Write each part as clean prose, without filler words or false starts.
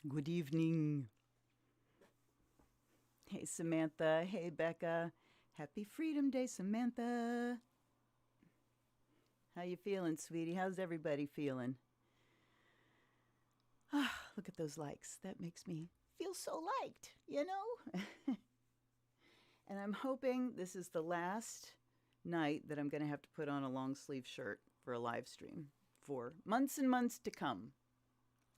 Good evening. Hey, Samantha. Hey, Becca. Happy Freedom Day, Samantha. How you feeling, sweetie? How's everybody feeling? Ah, look at those likes. That makes me feel so liked, you know? And I'm hoping this is the last night that I'm going to have to put on a long sleeve shirt for a live stream for months and months to come.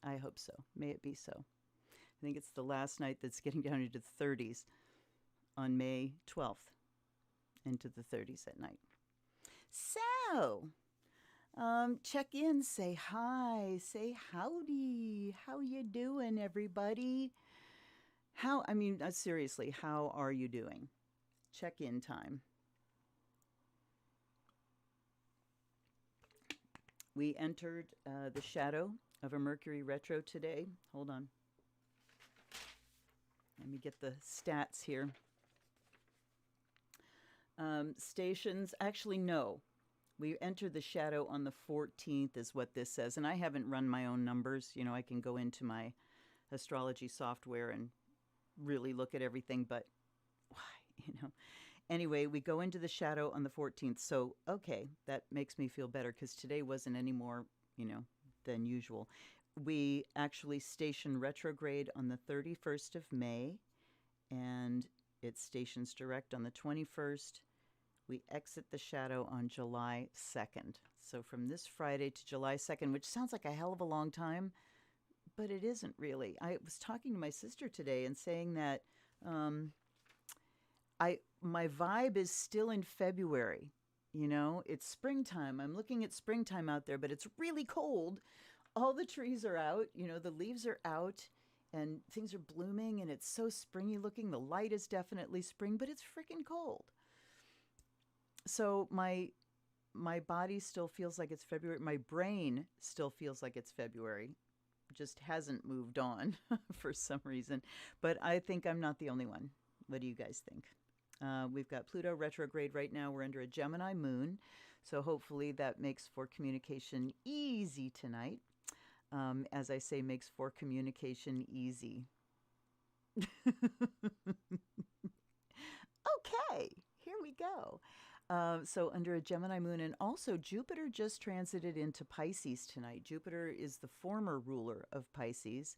I hope so. May it be so. I think it's the last night that's getting down into the 30s on May 12th, into the 30s at night. So, check in, say hi, say howdy. How you doing, everybody? Seriously, how are you doing? Check in time. We entered the shadow of a Mercury retro today. Hold on. Let me get the stats here. Stations, actually, no. We entered the shadow on the 14th, is what this says. And I haven't run my own numbers. You know, I can go into my astrology software and really look at everything, but why, Anyway, we go into the shadow on the 14th. So, okay, that makes me feel better because today wasn't any more, than usual. We actually station retrograde on the 31st of May, and it stations direct on the 21st. We exit the shadow on July 2nd. So from this Friday to July 2nd, which sounds like a hell of a long time, but it isn't really. I was talking to my sister today and saying that my vibe is still in February. It's springtime. I'm looking at springtime out there, but it's really cold. All the trees are out, the leaves are out and things are blooming and it's so springy looking. The light is definitely spring, but it's freaking cold. So my body still feels like it's February. My brain still feels like it's February. Just hasn't moved on for some reason. But I think I'm not the only one. What do you guys think? We've got Pluto retrograde right now. We're under a Gemini moon. So hopefully that makes for communication easy tonight. As I say, makes for communication easy. Okay, here we go. So under a Gemini moon, and also Jupiter just transited into Pisces tonight. Jupiter is the former ruler of Pisces,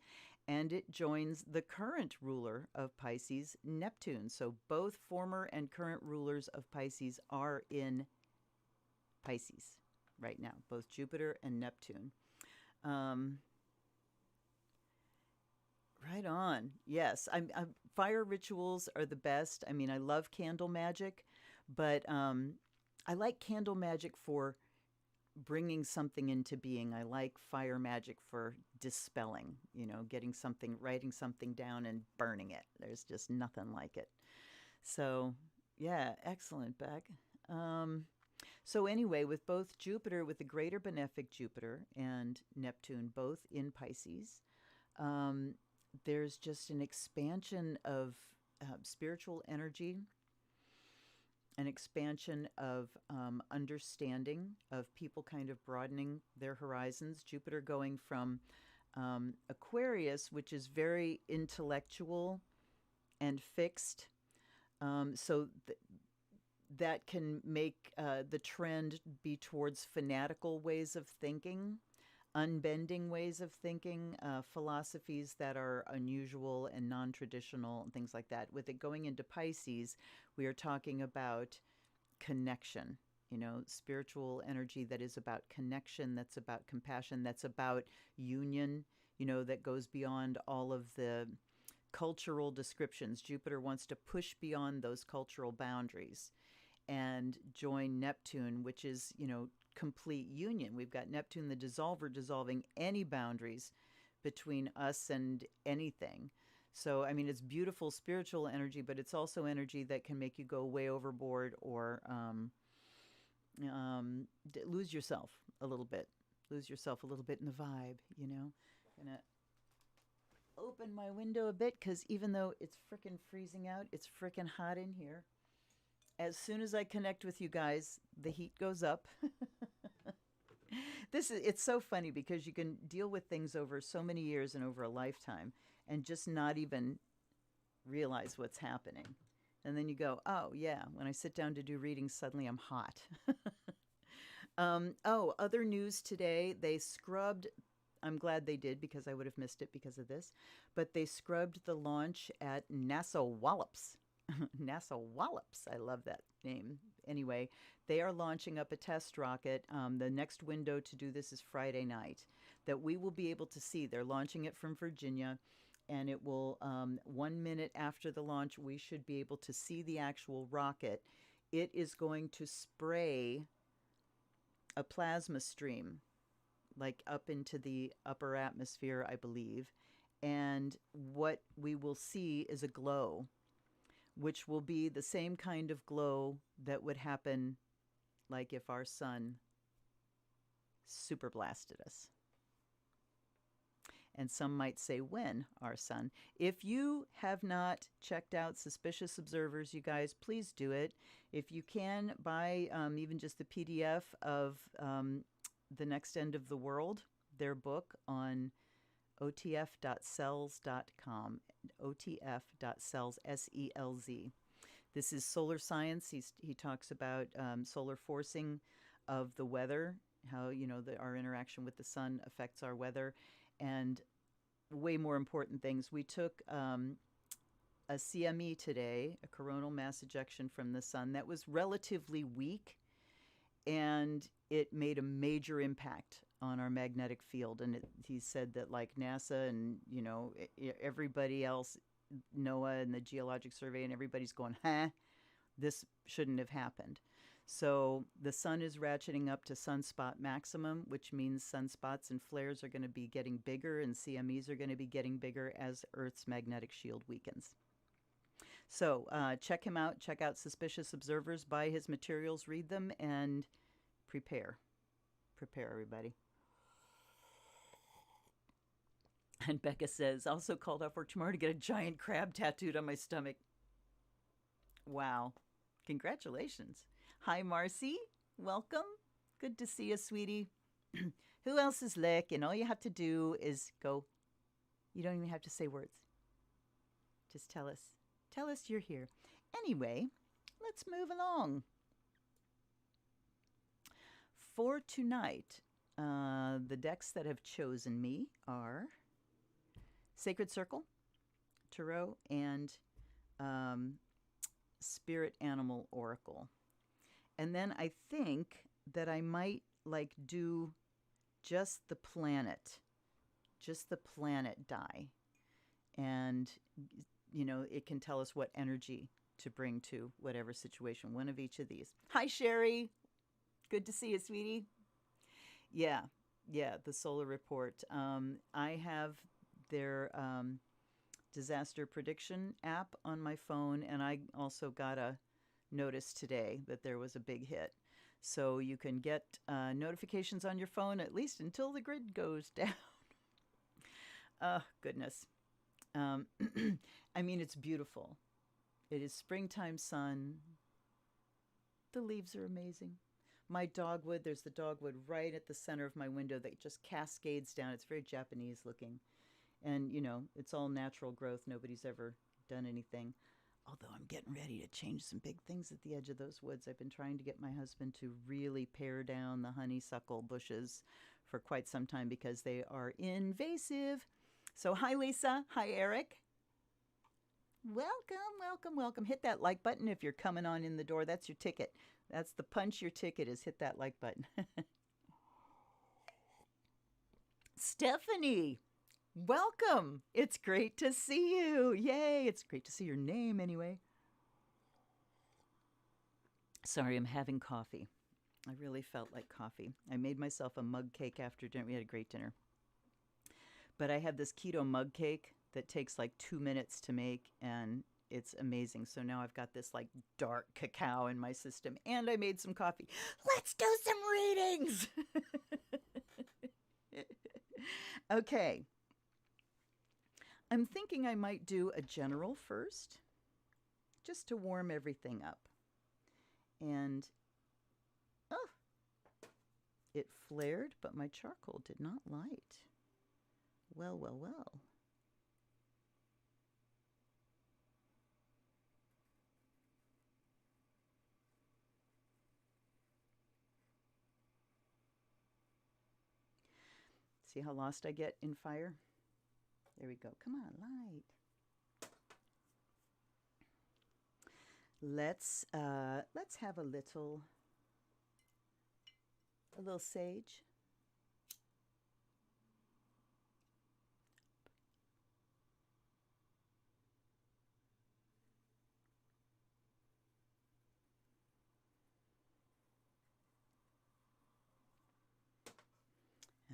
and it joins the current ruler of Pisces, Neptune. So both former and current rulers of Pisces are in Pisces right now, both Jupiter and Neptune. Right on. Yes, fire rituals are the best. I mean, I love candle magic, but I like candle magic for bringing something into being. I like fire magic for dispelling, getting something, writing something down and burning it. There's just nothing like it. So, yeah, excellent, Beck. So anyway, with both Jupiter, with the greater benefic Jupiter and Neptune both in Pisces, there's just an expansion of spiritual energy, an expansion of understanding, of people kind of broadening their horizons. Jupiter going from Aquarius, which is very intellectual and fixed. That can make the trend be towards fanatical ways of thinking, unbending ways of thinking, philosophies that are unusual and non-traditional, and things like that. With it going into Pisces, we are talking about connection, spiritual energy that is about connection, that's about compassion, that's about union, that goes beyond all of the cultural descriptions. Jupiter wants to push beyond those cultural boundaries and join Neptune, which is, complete union. We've got Neptune, the dissolver, dissolving any boundaries between us and anything. So, I mean, it's beautiful spiritual energy, but it's also energy that can make you go way overboard or lose yourself a little bit. Lose yourself a little bit in the vibe, Gonna open my window a bit because even though it's freaking freezing out, it's freaking hot in here. As soon as I connect with you guys, the heat goes up. It's so funny because you can deal with things over so many years and over a lifetime and just not even realize what's happening. And then you go, oh, yeah, when I sit down to do readings, suddenly I'm hot. Other news today, they scrubbed, I'm glad they did because I would have missed it because of this, but they scrubbed the launch at NASA Wallops. NASA Wallops, I love that name. Anyway, they are launching up a test rocket. The next window to do this is Friday night that we will be able to see. They're launching it from Virginia, and it will, 1 minute after the launch, we should be able to see the actual rocket. It is going to spray a plasma stream, like up into the upper atmosphere, I believe. And what we will see is a glow, which will be the same kind of glow that would happen like if our sun super blasted us. And some might say when our sun. If you have not checked out Suspicious Observers, you guys, please do it. If you can, buy even just the PDF of The Next End of the World, their book on otf.cells.com, otf.cells, S-E-L-Z. This is solar science. He talks about solar forcing of the weather, how, our interaction with the sun affects our weather, and way more important things. We took a CME today, a coronal mass ejection from the sun, that was relatively weak, and it made a major impact on our magnetic field. And he said that, like NASA and everybody else, NOAA and the Geologic Survey, and everybody's going, this shouldn't have happened. So the sun is ratcheting up to sunspot maximum, which means sunspots and flares are going to be getting bigger, and CMEs are going to be getting bigger as Earth's magnetic shield weakens. So check him out. Check out Suspicious Observers. Buy his materials, read them, and prepare. Prepare, everybody. And Becca says, also called out for tomorrow to get a giant crab tattooed on my stomach. Wow. Congratulations. Hi, Marcy. Welcome. Good to see you, sweetie. Who else is lick? And all you have to do is go. You don't even have to say words. Just tell us. Tell us you're here. Anyway, let's move along. For tonight, the decks that have chosen me are Sacred Circle, Tarot, and Spirit Animal Oracle. And then I think that I might do just the planet die. And, it can tell us what energy to bring to whatever situation, one of each of these. Hi, Sherry. Good to see you, sweetie. Yeah, the solar report. I have their disaster prediction app on my phone, and I also got a notice today that there was a big hit. So you can get notifications on your phone at least until the grid goes down. Oh, goodness. I mean, it's beautiful. It is springtime sun. The leaves are amazing. My dogwood, there's the dogwood right at the center of my window that just cascades down. It's very Japanese looking. And, it's all natural growth. Nobody's ever done anything. Although I'm getting ready to change some big things at the edge of those woods. I've been trying to get my husband to really pare down the honeysuckle bushes for quite some time because they are invasive. So hi, Lisa. Hi, Eric. Welcome. Hit that like button if you're coming on in the door. That's your ticket. That's the punch your ticket is. Hit that like button. Stephanie, welcome. It's great to see you. Yay. It's great to see your name anyway. Sorry, I'm having coffee. I really felt like coffee. I made myself a mug cake after dinner. We had a great dinner. But I have this keto mug cake that takes 2 minutes to make, and it's amazing. So now I've got this dark cacao in my system, and I made some coffee. Let's do some readings. Okay. I'm thinking I might do a general first, just to warm everything up. And, It flared, but my charcoal did not light. Well, well, well. See how lost I get in fire? There we go. Come on, light. Let's have a little sage.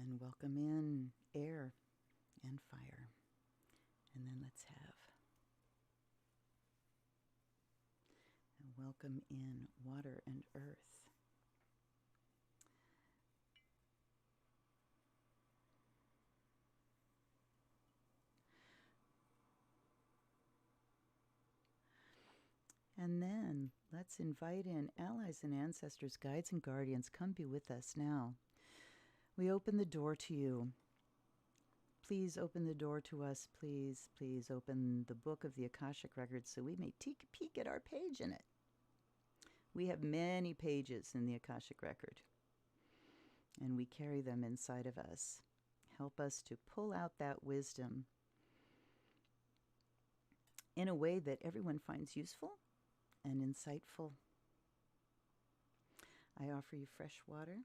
And welcome in air and fire. And then let's have and welcome in water and earth. And then let's invite in allies and ancestors, guides and guardians. Come be with us now. We open the door to you. Please open the door to us. Please, please open the book of the Akashic Records so we may take a peek at our page in it. We have many pages in the Akashic Record, and we carry them inside of us. Help us to pull out that wisdom in a way that everyone finds useful and insightful. I offer you fresh water.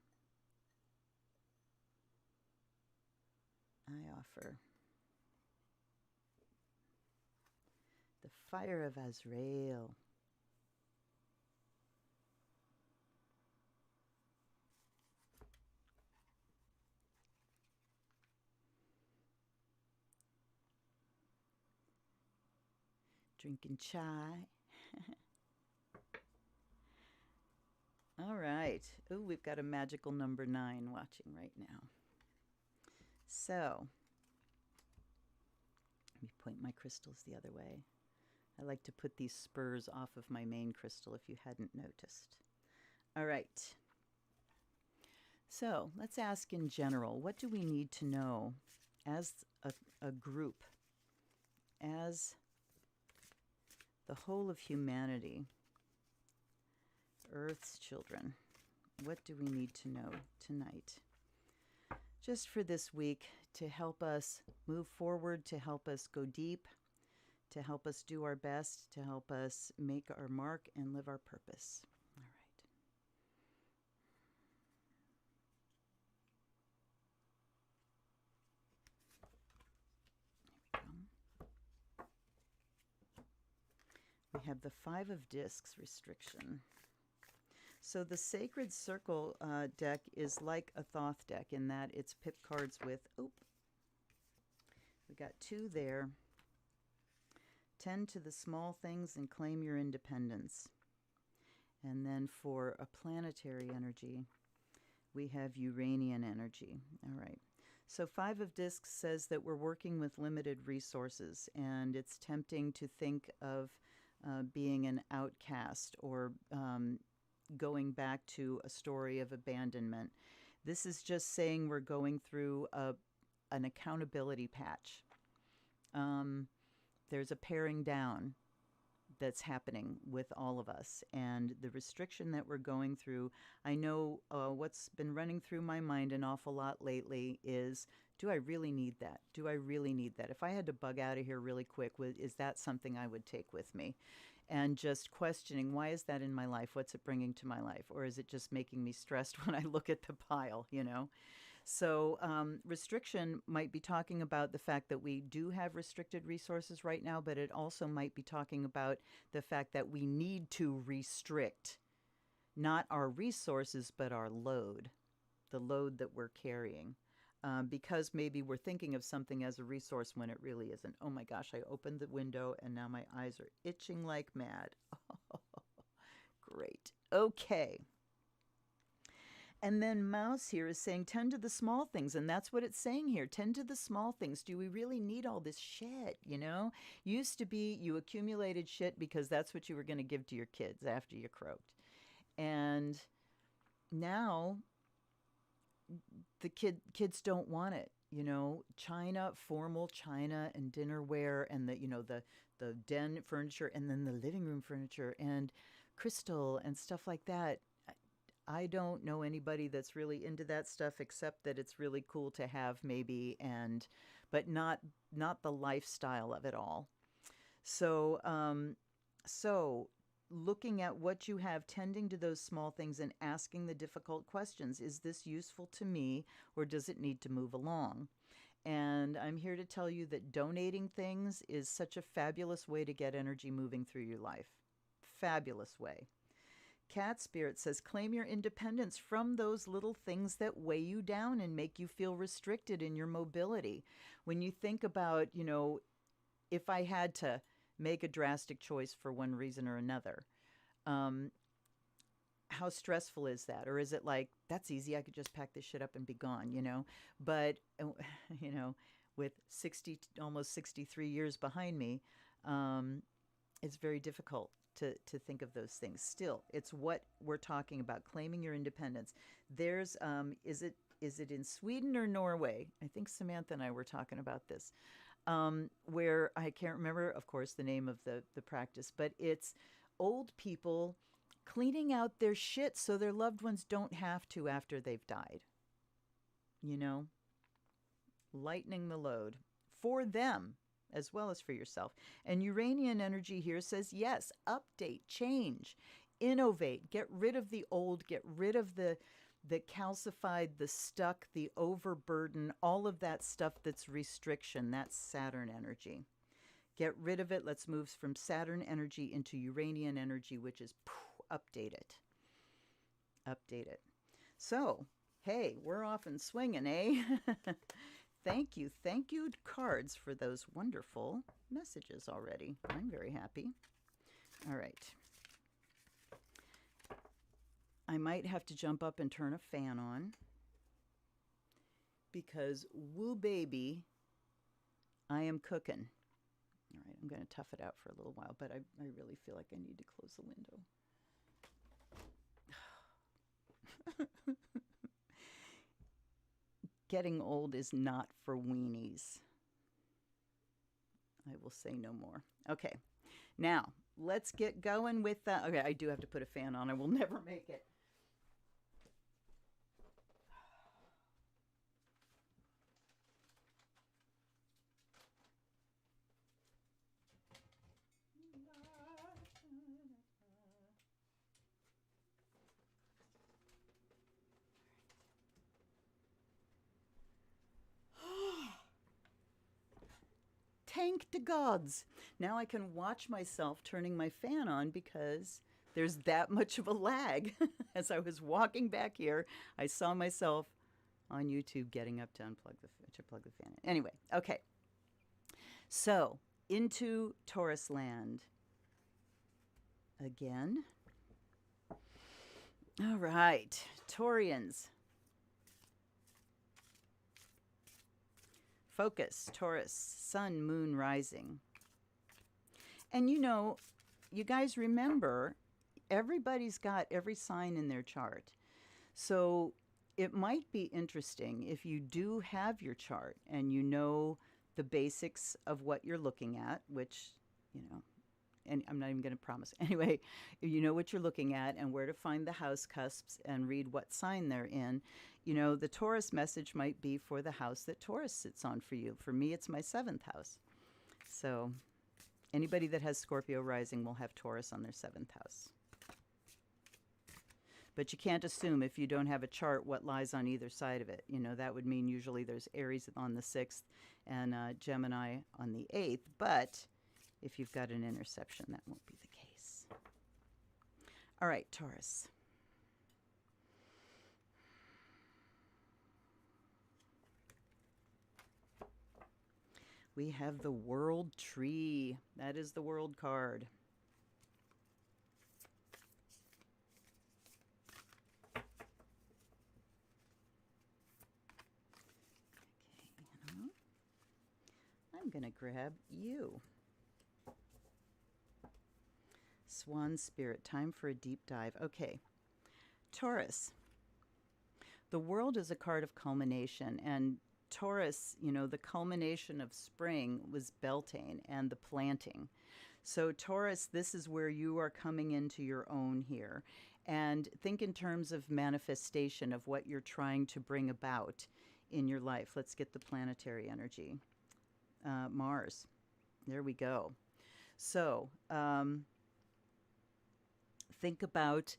I offer the fire of Azrael. Drinking chai. All right. Oh, we've got a magical number 9 watching right now. So, let me point my crystals the other way. I like to put these spurs off of my main crystal if you hadn't noticed. All right. So, let's ask in general, what do we need to know as a group, as the whole of humanity, Earth's children? What do we need to know tonight? Just for this week, to help us move forward, to help us go deep, to help us do our best, to help us make our mark and live our purpose. All right. Here we go. We have the 5 of Discs restriction. So the Sacred Circle deck is like a Thoth deck in that it's pip cards with, we got 2 there. Tend to the small things and claim your independence. And then for a planetary energy, we have Uranian energy. All right. So 5 of Discs says that we're working with limited resources, and it's tempting to think of being an outcast or going back to a story of abandonment. This is just saying we're going through an accountability patch. There's a paring down that's happening with all of us, and the restriction that we're going through, I know what's been running through my mind an awful lot lately is, do I really need that? Do I really need that? If I had to bug out of here really quick, is that something I would take with me? And just questioning, why is that in my life? What's it bringing to my life? Or is it just making me stressed when I look at the pile, you know? So restriction might be talking about the fact that we do have restricted resources right now, but it also might be talking about the fact that we need to restrict not our resources, but our load, the load that we're carrying. Because maybe we're thinking of something as a resource when it really isn't. Oh my gosh, I opened the window and now my eyes are itching like mad. Great. Okay. And then Mouse here is saying, tend to the small things. And that's what it's saying here. Tend to the small things. Do we really need all this shit, you know? Used to be you accumulated shit because that's what you were going to give to your kids after you croaked. And now the kids don't want it. China, formal china and dinnerware, and the den furniture, and then the living room furniture and crystal and stuff like that. I don't know anybody that's really into that stuff, except that it's really cool to have, maybe, but not the lifestyle of it all. So looking at what you have, tending to those small things, and asking the difficult questions. Is this useful to me, or does it need to move along? And I'm here to tell you that donating things is such a fabulous way to get energy moving through your life. Fabulous way. Cat Spirit says, claim your independence from those little things that weigh you down and make you feel restricted in your mobility. When you think about, if I had to make a drastic choice for one reason or another, how stressful is that? Or is it like, that's easy, I could just pack this shit up and be gone? But, with almost 63 years behind me, it's very difficult to think of those things. Still, it's what we're talking about, claiming your independence. There's, is it in Sweden or Norway? I think Samantha and I were talking about this, where I can't remember, of course, the name of the practice, but it's old people cleaning out their shit so their loved ones don't have to after they've died. Lightening the load for them as well as for yourself. And Uranian energy here says, yes, update, change, innovate, get rid of the old, get rid of the calcified, the stuck, the overburden, all of that stuff that's restriction. That's Saturn energy. Get rid of it. Let's move from Saturn energy into Uranian energy, which is update it. Update it. So, hey, we're off and swinging, eh? Thank you, cards, for those wonderful messages already. I'm very happy. All right. I might have to jump up and turn a fan on, because woo baby, I am cooking. All right, I'm going to tough it out for a little while, but I really feel like I need to close the window. Getting old is not for weenies. I will say no more. Okay, now let's get going with that. Okay, I do have to put a fan on. I will never make it. Thank the gods. Now I can watch myself turning my fan on, because there's that much of a lag. As I was walking back here, I saw myself on YouTube getting up to plug the fan in. Anyway, okay. So, into Taurus land again. All right, Taurians. Focus, Taurus, sun, moon, rising. And you guys remember, everybody's got every sign in their chart. So it might be interesting if you do have your chart and you know the basics of what you're looking at, which, and I'm not even going to promise. Anyway, you know what you're looking at and where to find the house cusps and read what sign they're in. The Taurus message might be for the house that Taurus sits on for you. For me, it's my 7th house. So anybody that has Scorpio rising will have Taurus on their 7th house. But you can't assume, if you don't have a chart, what lies on either side of it. That would mean usually there's Aries on the 6th and Gemini on the 8th. But if you've got an interception, that won't be the case. All right, Taurus. We have the World Tree. That is the World card. Okay, I'm going to grab you. Swan Spirit, time for a deep dive. Okay, Taurus. The World is a card of culmination, and Taurus, the culmination of spring was Beltane and the planting. So, Taurus, this is where you are coming into your own here. And think in terms of manifestation of what you're trying to bring about in your life. Let's get the planetary energy. Mars. There we go. So, think about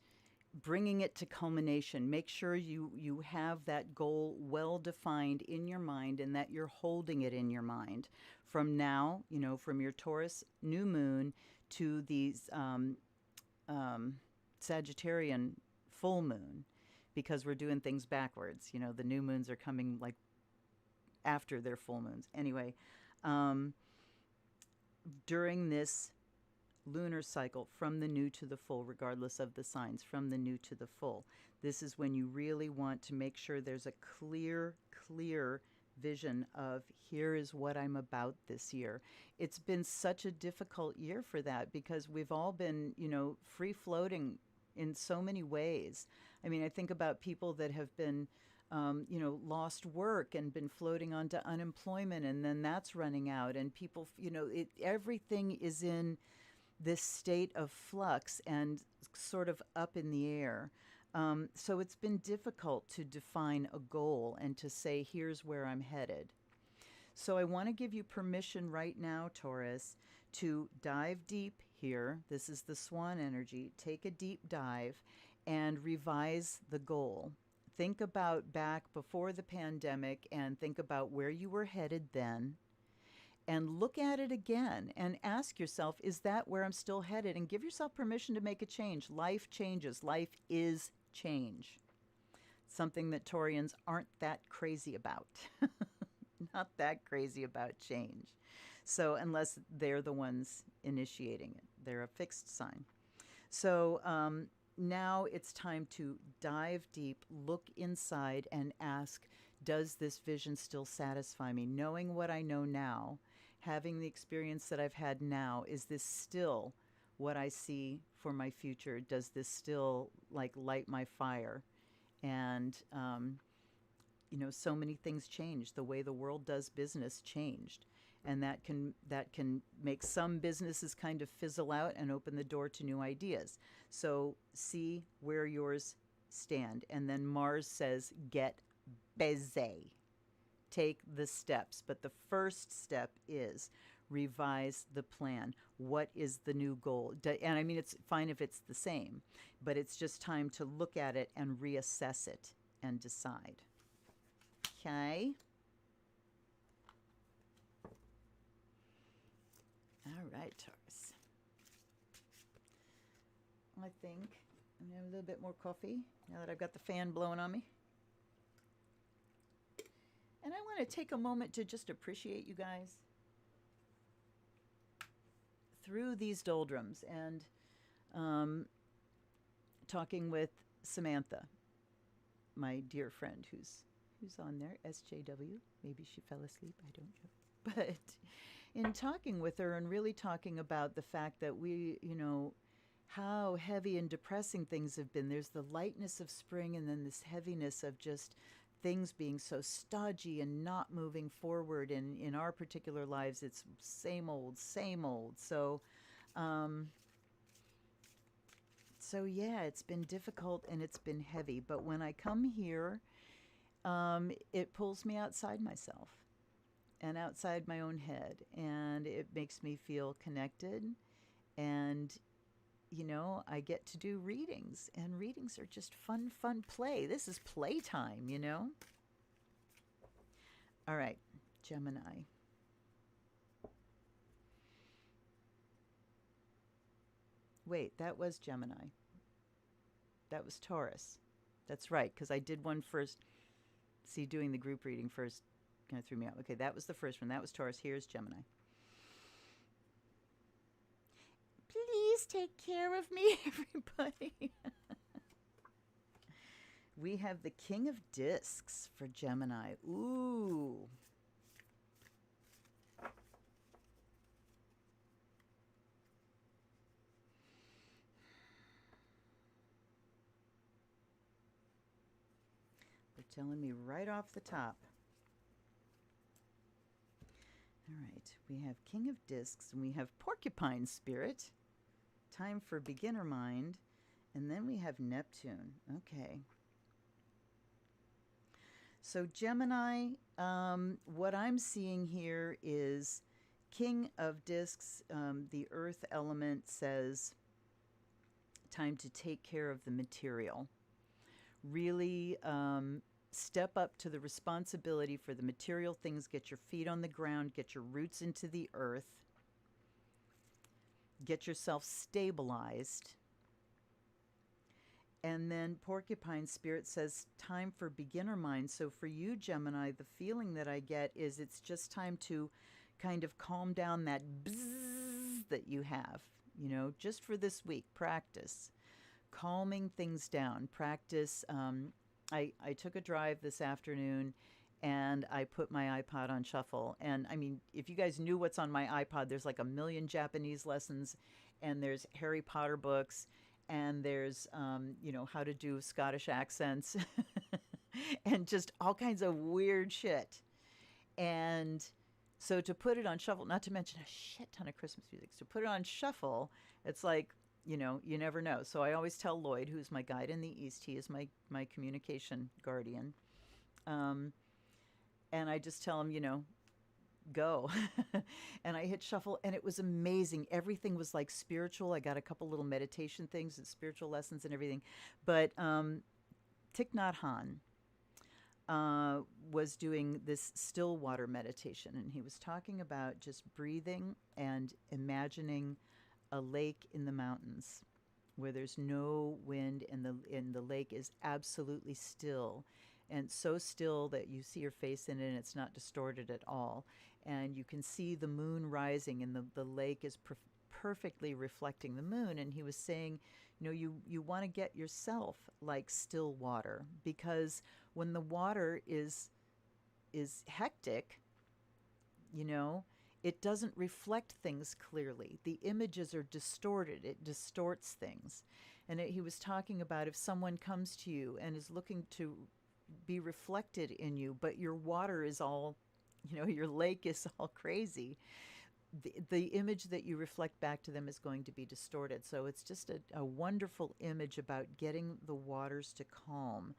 bringing it to culmination. Make sure you have that goal well defined in your mind and that you're holding it in your mind. From now, from your Taurus new moon to these Sagittarian full moon, because we're doing things backwards. The new moons are coming like after their full moons. Anyway, during this lunar cycle, from the new to the full, regardless of the signs, from the new to the full, this is when you really want to make sure there's a clear vision of, here is what I'm about this year. It's been such a difficult year for that, because we've all been, free floating in so many ways. I mean, I think about people that have been lost work and been floating onto unemployment, and then that's running out, and people, everything is in this state of flux and sort of up in the air. So it's been difficult to define a goal and to say, here's where I'm headed. So I want to give you permission right now, Taurus, to dive deep here. This is the swan energy. Take a deep dive and revise the goal. Think about back before the pandemic and think about where you were headed then. And look at it again and ask yourself, is that where I'm still headed? And give yourself permission to make a change. Life changes. Life is change. Something that Taurians aren't that crazy about. Not that crazy about change. So unless they're the ones initiating it, they're a fixed sign. So now it's time to dive deep, look inside and ask, does this vision still satisfy me? Knowing what I know now, having the experience that I've had now, is this still what I see for my future? Does this still light my fire? And, so many things changed. The way the world does business changed. And that can make some businesses kind of fizzle out and open the door to new ideas. So see where yours stand. And then Mars says, get busy. Take the steps. But the first step is revise the plan. What is the new goal? And I mean, it's fine if it's the same, but it's just time to look at it and reassess it and decide. Okay? All right, Taurus. I think I'm going to have a little bit more coffee now that I've got the fan blowing on me. And I want to take a moment to just appreciate you guys through these doldrums, and talking with Samantha, my dear friend who's on there, SJW. Maybe she fell asleep, I don't know. But in talking with her and really talking about the fact that we, how heavy and depressing things have been. There's the lightness of spring and then this heaviness of just things being so stodgy and not moving forward. And in our particular lives, it's same old, same old. So, yeah, it's been difficult and it's been heavy. But when I come here, it pulls me outside myself and outside my own head. And it makes me feel connected. And I get to do readings, and readings are just fun play. This is playtime, All right, Gemini. Wait, that was Gemini. That was Taurus. That's right, because I did one first. See, doing the group reading first kind of threw me out. Okay, that was the first one. That was Taurus. Here's Gemini. Please take care of me, everybody. We have the King of Discs for Gemini. Ooh. The telling me right off the top. All right, we have King of Discs, and we have Porcupine Spirit. Time for beginner mind. And then we have Neptune. Okay. So Gemini, what I'm seeing here is King of Discs, the earth element says time to take care of the material. Really step up to the responsibility for the material things, get your feet on the ground, get your roots into the earth, get yourself stabilized. And then Porcupine Spirit says time for beginner mind. So for you, Gemini, the feeling that I get is it's just time to kind of calm down that bzzz that you have, you know, just for this week. Practice calming things down. Practice. I took a drive this afternoon and I put my iPod on shuffle. And I mean, if you guys knew what's on my iPod, there's like 1,000,000 Japanese lessons, and there's Harry Potter books, and there's, you know, how to do Scottish accents and just all kinds of weird shit. And so to put it on shuffle, not to mention a shit ton of Christmas music, to put it on shuffle, it's like, you know, you never know. So I always tell Lloyd, who's my guide in the East, he is my communication guardian. And I just tell him, you know, go. And I hit shuffle, and it was amazing. Everything was like spiritual. I got a couple little meditation things and spiritual lessons and everything. But Thich Nhat Hanh was doing this still water meditation, and he was talking about just breathing and imagining a lake in the mountains where there's no wind, and the lake is absolutely still, and so still that you see your face in it and it's not distorted at all. And you can see the moon rising, and the lake is perfectly reflecting the moon. And he was saying, you know, you want to get yourself like still water, because when the water is hectic, you know, it doesn't reflect things clearly. The images are distorted. It distorts things. And he was talking about if someone comes to you and is looking to be reflected in you, but your water is all, you know, your lake is all crazy, the image that you reflect back to them is going to be distorted. So it's just a wonderful image about getting the waters to calm.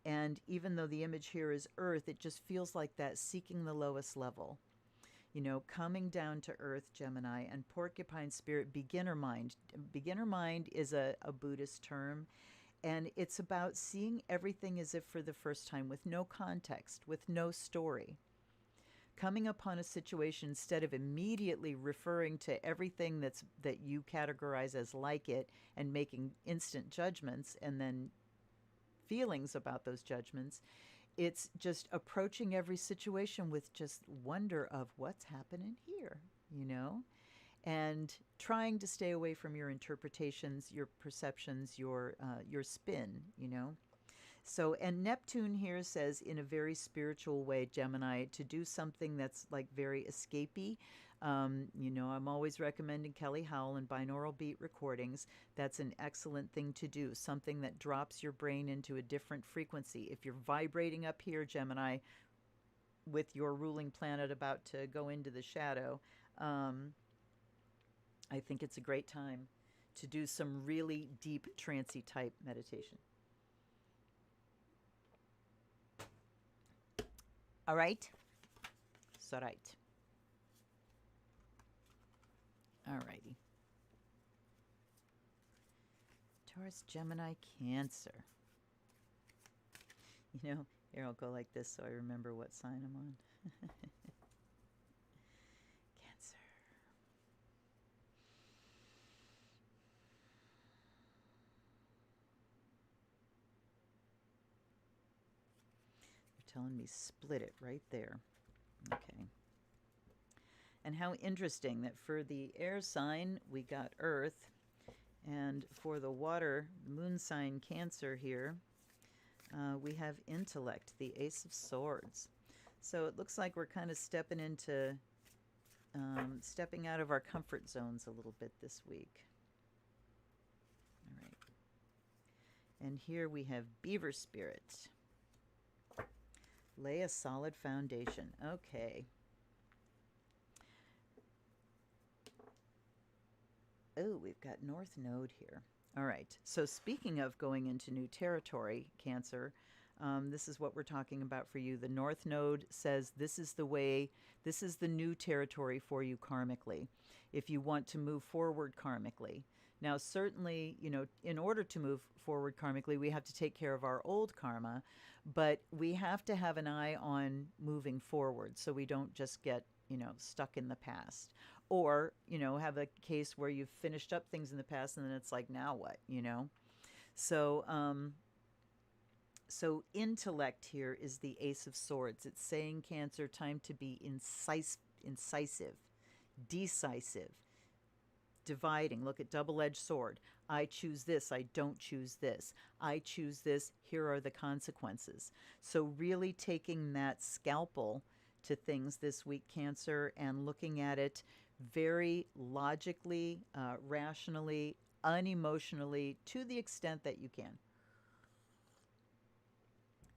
And even though the image here is earth, it just feels like that, seeking the lowest level. You know, coming down to earth, Gemini. And Porcupine Spirit, beginner mind. Beginner mind is a Buddhist term, and it's about seeing everything as if for the first time, with no context, with no story. Coming upon a situation, instead of immediately referring to everything that you categorize as like it and making instant judgments and then feelings about those judgments, it's just approaching every situation with just wonder of what's happening here, you know, and trying to stay away from your interpretations, your perceptions, your spin, you know. So, and Neptune here says, in a very spiritual way, Gemini, to do something that's like very escapey. You know, I'm always recommending Kelly Howell and binaural beat recordings. That's an excellent thing to do, something that drops your brain into a different frequency. If you're vibrating up here, Gemini, with your ruling planet about to go into the shadow, I think it's a great time to do some really deep, trancy type meditation. All right? So right. All righty. Taurus, Gemini, Cancer. You know, here I'll go like this so I remember what sign I'm on. Cancer. You're telling me split it right there. Okay. And how interesting that for the air sign, we got Earth, and for the water, moon sign Cancer here, we have intellect, the Ace of Swords. So it looks like we're kind of stepping into, stepping out of our comfort zones a little bit this week. All right. And here we have Beaver Spirit. Lay a solid foundation. Okay. Oh, we've got North Node here. All right. So speaking of going into new territory, Cancer, this is what we're talking about for you. The North Node says this is the way, this is the new territory for you karmically, if you want to move forward karmically. Now, certainly, you know, in order to move forward karmically, we have to take care of our old karma, but we have to have an eye on moving forward so we don't just get, you know, stuck in the past. Or, you know, have a case where you've finished up things in the past and then it's like, now what, you know? So, so intellect here is the Ace of Swords. It's saying, Cancer, time to be incisive, decisive, dividing. Look at double-edged sword. I choose this. I don't choose this. I choose this. Here are the consequences. So really taking that scalpel to things this week, Cancer, and looking at it very logically, rationally, unemotionally, to the extent that you can.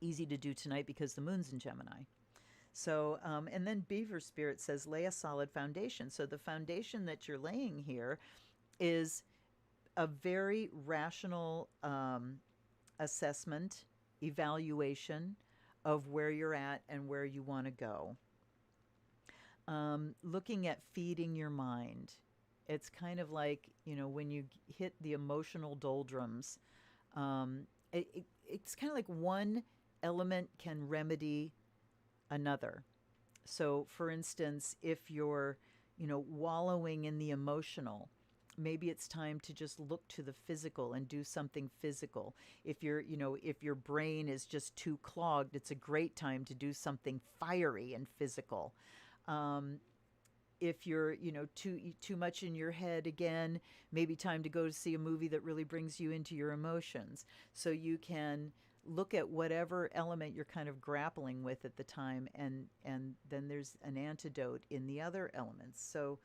Easy to do tonight because the moon's in Gemini. So, and then Beaver Spirit says, lay a solid foundation. So the foundation that you're laying here is a very rational assessment, evaluation of where you're at and where you want to go. Looking at feeding your mind. It's kind of like, you know, when you hit the emotional doldrums, it's kind of like one element can remedy another. So, for instance, if you're, you know, wallowing in the emotional, maybe it's time to just look to the physical and do something physical. If you're, you know, if your brain is just too clogged, it's a great time to do something fiery and physical. If you're, you know, too much in your head again, maybe time to go to see a movie that really brings you into your emotions. So you can look at whatever element you're kind of grappling with at the time, and then there's an antidote in the other elements. So,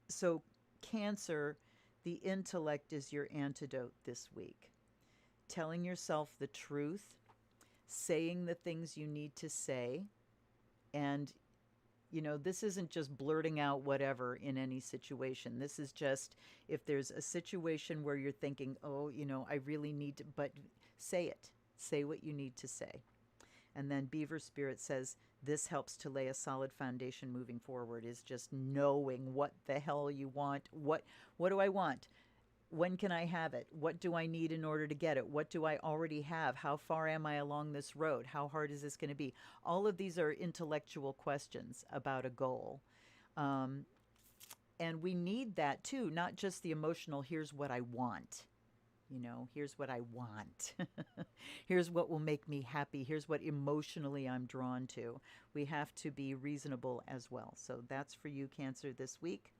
so Cancer, the intellect is your antidote this week. Telling yourself the truth, saying the things you need to say, and you know, this isn't just blurting out whatever in any situation. This is just if there's a situation where you're thinking, oh, you know, I really need to, but say it. Say what you need to say. And then Beaver Spirit says, this helps to lay a solid foundation moving forward, is just knowing what the hell you want. What do I want? When can I have it? What do I need in order to get it? What do I already have? How far am I along this road? How hard is this going to be? All of these are intellectual questions about a goal. And we need that too, not just the emotional, here's what I want. You know, here's what I want. Here's what will make me happy. Here's what emotionally I'm drawn to. We have to be reasonable as well. So that's for you, Cancer, this week,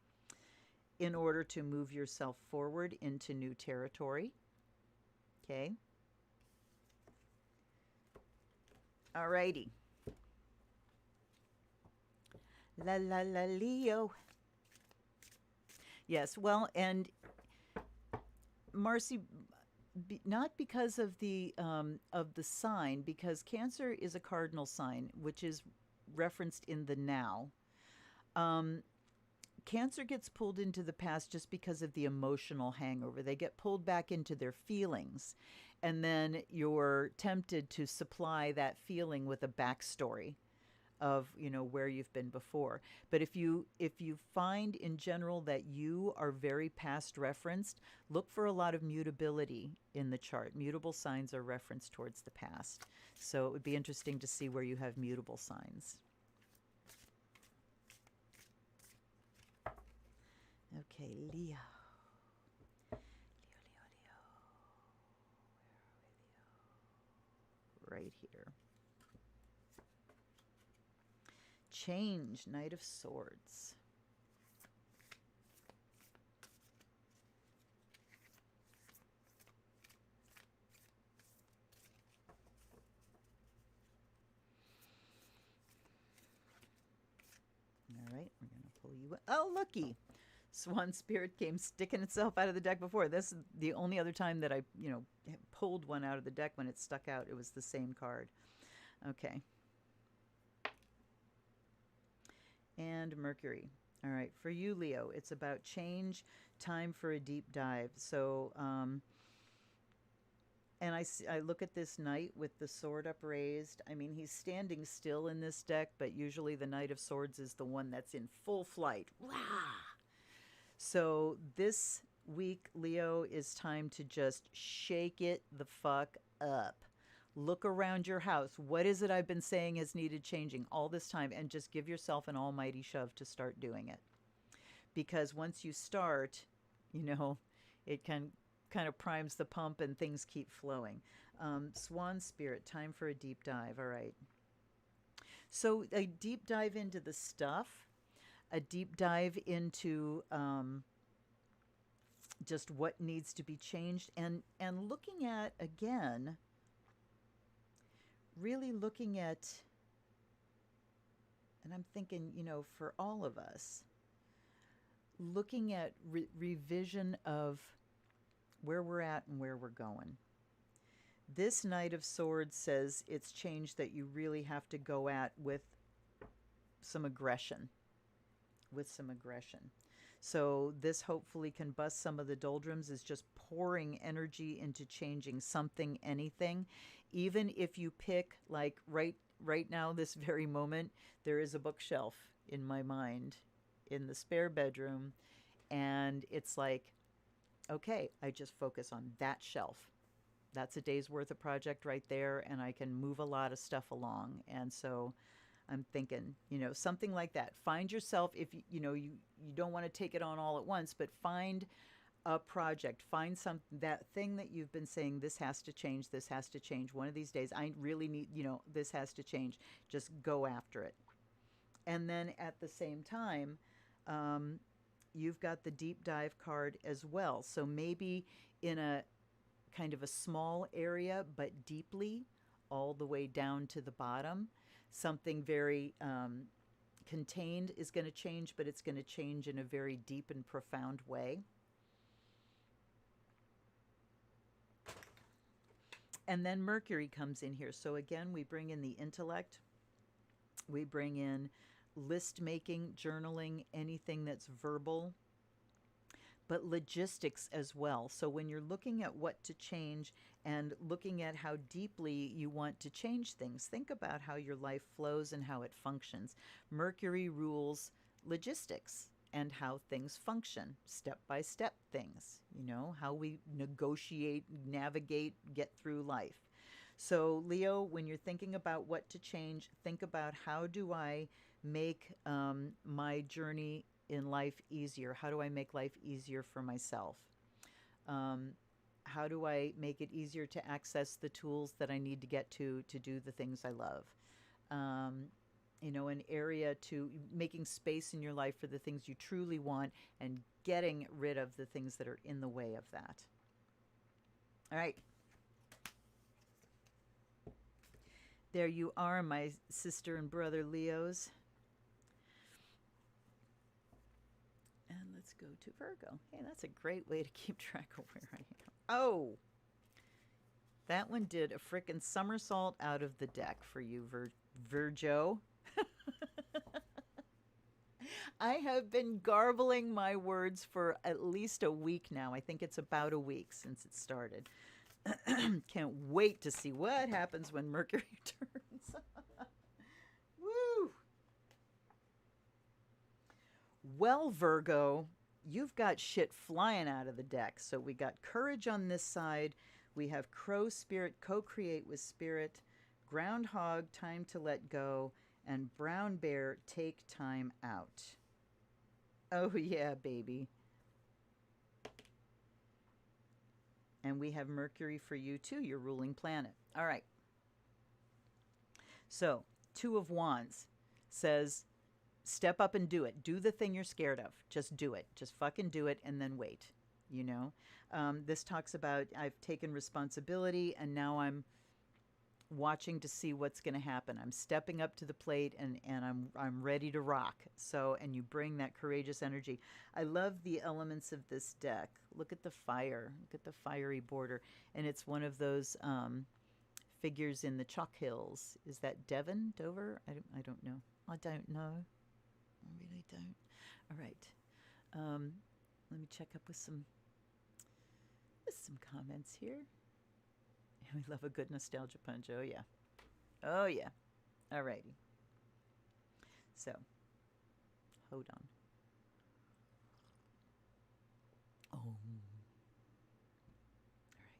in order to move yourself forward into new territory. Okay. All righty. La la la Leo. Yes, well, and Marcy, not because of the sign, because Cancer is a cardinal sign, which is referenced in the now. Cancer gets pulled into the past just because of the emotional hangover. They get pulled back into their feelings, and then you're tempted to supply that feeling with a backstory of, you know, where you've been before. But if you find in general that you are very past referenced, look for a lot of mutability in the chart. Mutable signs are referenced towards the past. So it would be interesting to see where you have mutable signs. Okay, Leo. Leo. Where are we, Leo? Right here. Change, Knight of Swords. All right, we're going to pull you. Oh, looky. Swan Spirit came sticking itself out of the deck before. This is the only other time that I, pulled one out of the deck when it stuck out. It was the same card. Okay. And Mercury. All right. For you, Leo, it's about change, time for a deep dive. So, and I look at this knight with the sword upraised. I mean, he's standing still in this deck, but usually the Knight of Swords is the one that's in full flight. Rah! So this week, Leo, is time to just shake it the fuck up. Look around your house. What is it I've been saying has needed changing all this time? And just give yourself an almighty shove to start doing it. Because once you start, it can kind of primes the pump and things keep flowing. Swan Spirit, time for a deep dive. All right. So a deep dive into the stuff, a deep dive into just what needs to be changed, and looking at, again, really looking at, and I'm thinking, for all of us, looking at revision of where we're at and where we're going. This Knight of Swords says it's change that you really have to go at with some aggression. So this hopefully can bust some of the doldrums, is just pouring energy into changing something, anything. Even if you pick, like right now, this very moment, there is a bookshelf in my mind in the spare bedroom, and it's like, okay, I just focus on that shelf. That's a day's worth of project right there, and I can move a lot of stuff along. And so I'm thinking, something like that. Find yourself, if you don't want to take it on all at once, but find a project. Find that thing that you've been saying, this has to change, this has to change. One of these days, I really need, this has to change. Just go after it. And then at the same time, you've got the deep dive card as well. So maybe in a kind of a small area, but deeply, all the way down to the bottom, something very contained is going to change, but it's going to change in a very deep and profound way. And then Mercury comes in here. So again, we bring in the intellect. We bring in list making, journaling, anything that's verbal, but logistics as well. So when you're looking at what to change and looking at how deeply you want to change things, think about how your life flows and how it functions. Mercury rules logistics and how things function, step-by-step things, how we negotiate, navigate, get through life. So Leo, when you're thinking about what to change, think about, how do I make my journey in life easier? How do I make life easier for myself? How do I make it easier to access the tools that I need to get to do the things I love? An area to making space in your life for the things you truly want and getting rid of the things that are in the way of that. All right. There you are, my sister and brother Leos. And let's go to Virgo. Hey, that's a great way to keep track of where I am. Oh, that one did a frickin' somersault out of the deck for you, Virgo. I have been garbling my words for at least a week now. I think it's about a week since it started. Can't wait to see what happens when Mercury turns. Woo! Well, Virgo, you've got shit flying out of the deck. So we got courage on this side. We have crow spirit, co-create with spirit, groundhog, time to let go, and brown bear, take time out. Oh, yeah, baby. And we have Mercury for you, too, your ruling planet. All right. So, Two of Wands says, step up and do it. Do the thing you're scared of. Just do it. Just fucking do it and then wait, This talks about, I've taken responsibility and now I'm watching to see what's going to happen. I'm stepping up to the plate, and I'm ready to rock. So, and you bring that courageous energy. I love the elements of this deck. Look at the fire. Look at the fiery border. And it's one of those figures in the Chalk Hills. Is that Devon? Dover? I don't know. I don't know. I really don't. All right. Let me check up with some comments here. We love a good nostalgia punch. Oh, yeah. Oh, yeah. All righty. So, hold on. Oh. All right.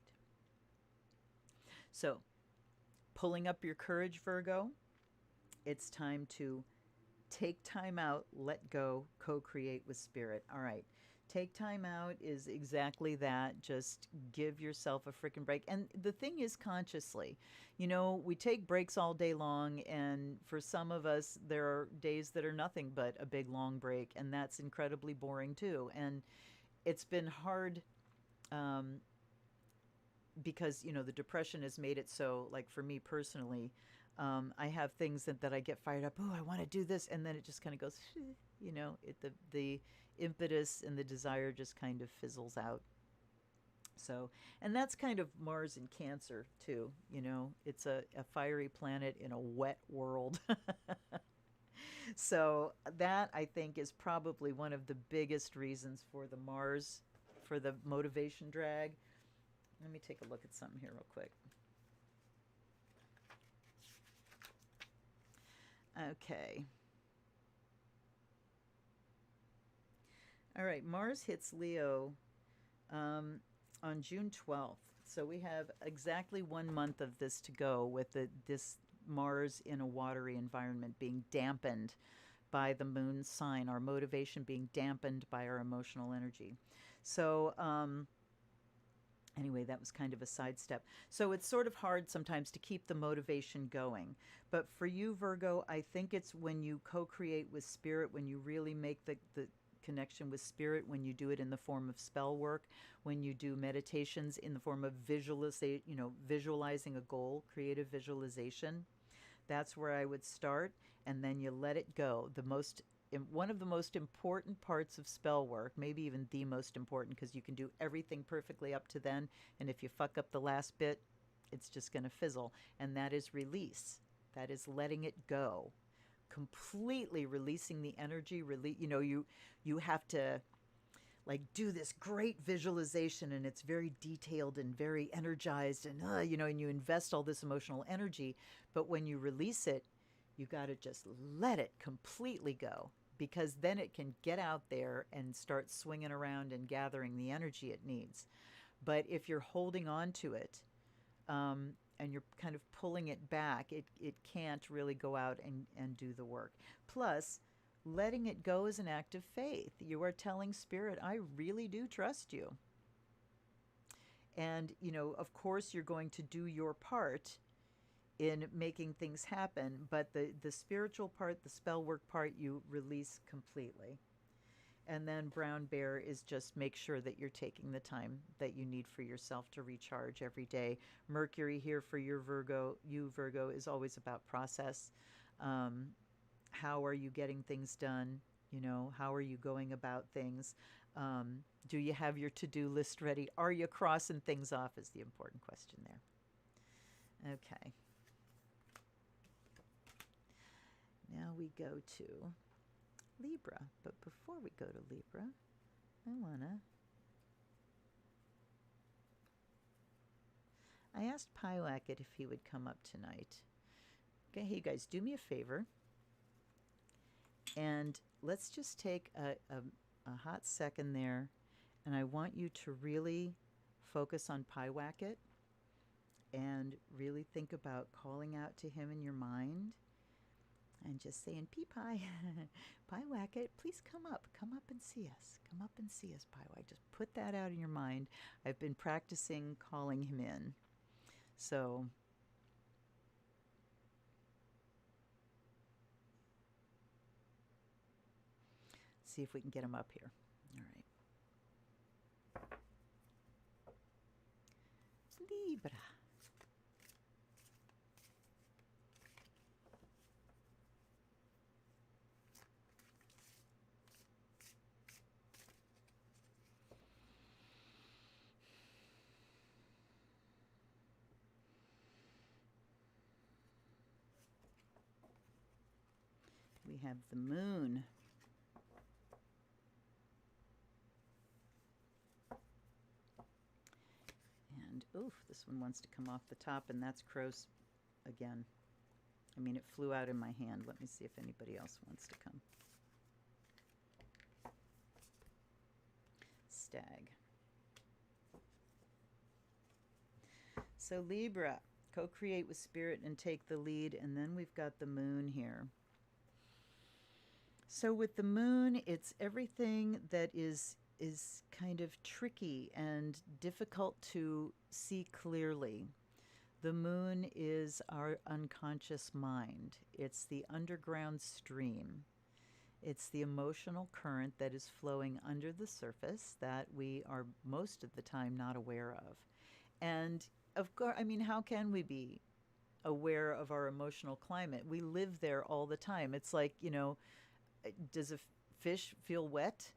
So, pulling up your courage, Virgo, it's time to take time out, let go, co-create with spirit. All right. Take time out is exactly that. Just give yourself a freaking break. And the thing is, consciously, you know, we take breaks all day long. And for some of us, there are days that are nothing but a big, long break. And that's incredibly boring, too. And it's been hard because, you know, the depression has made it so, like for me personally, I have things that I get fired up. Oh, I want to do this. And then it just kind of goes, you know, the impetus and the desire just kind of fizzles out. So, and that's kind of Mars in Cancer too. You know, it's a fiery planet in a wet world. So that, I think, is probably one of the biggest reasons for the Mars, for the motivation drag. Let me take a look at something here real quick. Okay. All right, Mars hits Leo on June 12th. So we have exactly 1 month of this to go with this Mars in a watery environment being dampened by the moon sign, our motivation being dampened by our emotional energy. So anyway, that was kind of a sidestep. So it's sort of hard sometimes to keep the motivation going. But for you, Virgo, I think it's when you co-create with spirit, when you really make the connection with spirit, when you do it in the form of spell work, when you do meditations in the form of visualizing a goal, creative visualization. That's where I would start, and then you let it go. One of the most important parts of spell work, maybe even the most important, because you can do everything perfectly up to then, and if you fuck up the last bit, it's just going to fizzle, and that is release. That is letting it go. Completely releasing the energy. You have to like do this great visualization, and it's very detailed and very energized, and and you invest all this emotional energy, but when you release it, you got to just let it completely go, because then it can get out there and start swinging around and gathering the energy it needs. But if you're holding on to it, and you're kind of pulling it back, it can't really go out and do the work. Plus, letting it go is an act of faith. You are telling spirit, I really do trust you. And, of course, you're going to do your part in making things happen, but the spiritual part, the spell work part, you release completely. And then brown bear is just make sure that you're taking the time that you need for yourself to recharge every day. Mercury here for your Virgo, is always about process. How are you getting things done? How are you going about things? Do you have your to-do list ready? Are you crossing things off is the important question there. Okay. Now we go to Libra. But before we go to Libra, I asked Pywacket if he would come up tonight. Okay, hey, you guys, do me a favor. And let's just take a hot second there. And I want you to really focus on Pywacket and really think about calling out to him in your mind. And just saying, Pie, Pywacket, please come up and see us. Come up and see us, Pywacket. Just put that out in your mind. I've been practicing calling him in. So, see if we can get him up here. All right. Libra. We have the moon. And, oof, this one wants to come off the top, and that's crows again. I mean, it flew out in my hand. Let me see if anybody else wants to come. Stag. So Libra, co-create with spirit and take the lead, and then we've got the moon here. So with the moon, it's everything that is kind of tricky and difficult to see clearly. The moon is our unconscious mind. It's the underground stream. It's the emotional current that is flowing under the surface that we are most of the time not aware of. And of course, I mean, how can we be aware of our emotional climate? We live there all the time. It's like, you know, does a fish feel wet?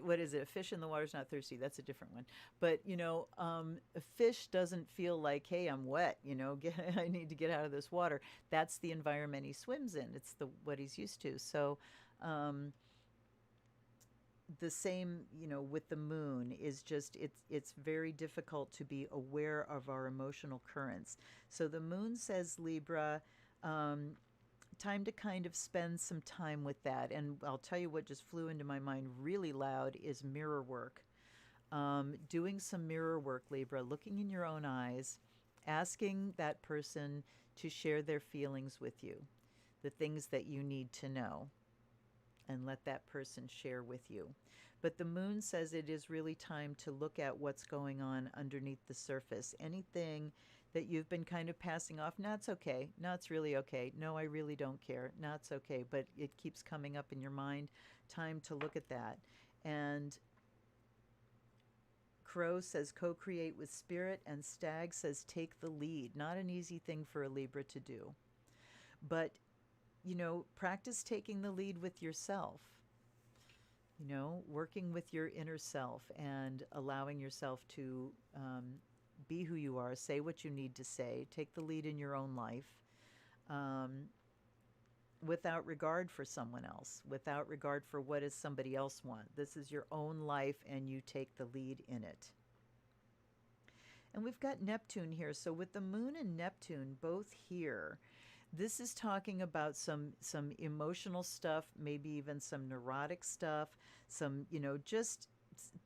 What is it? A fish in the water is not thirsty. That's a different one. But, you know, a fish doesn't feel like, hey, I'm wet, you know, I need to get out of this water. That's the environment he swims in. It's what he's used to. So the same, you know, with the moon is just, it's very difficult to be aware of our emotional currents. So the moon says, Libra, time to kind of spend some time with that. And I'll tell you what just flew into my mind really loud is mirror work. Doing some mirror work, Libra, looking in your own eyes, asking that person to share their feelings with you, the things that you need to know, and let that person share with you. But the moon says it is really time to look at what's going on underneath the surface. Anything that you've been kind of passing off, no, it's okay. No, it's really okay. No, I really don't care. No, it's okay. But it keeps coming up in your mind. Time to look at that. And Crow says co-create with spirit, and Stag says take the lead. Not an easy thing for a Libra to do. But, you know, practice taking the lead with yourself. You know, working with your inner self and allowing yourself to be who you are, say what you need to say, take the lead in your own life without regard for someone else, without regard for what does somebody else want. This is your own life and you take the lead in it. And we've got Neptune here. So with the moon and Neptune both here, this is talking about some emotional stuff, maybe even some neurotic stuff, some, you know, just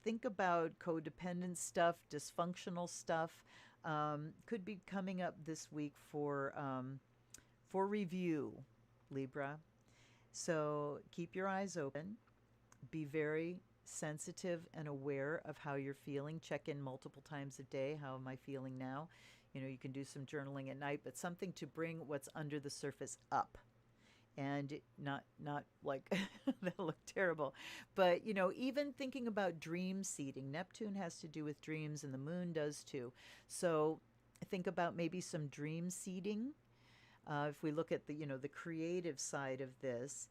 think about codependent stuff, dysfunctional stuff. Could be coming up this week for review, Libra. So keep your eyes open. Be very sensitive and aware of how you're feeling. Check in multiple times a day. How am I feeling now? You know, you can do some journaling at night, but something to bring what's under the surface up. And not like that looked terrible, but you know, even thinking about dream seeding. Neptune has to do with dreams, and the moon does too. So think about maybe some dream seeding. If we look at the, you know, the creative side of this,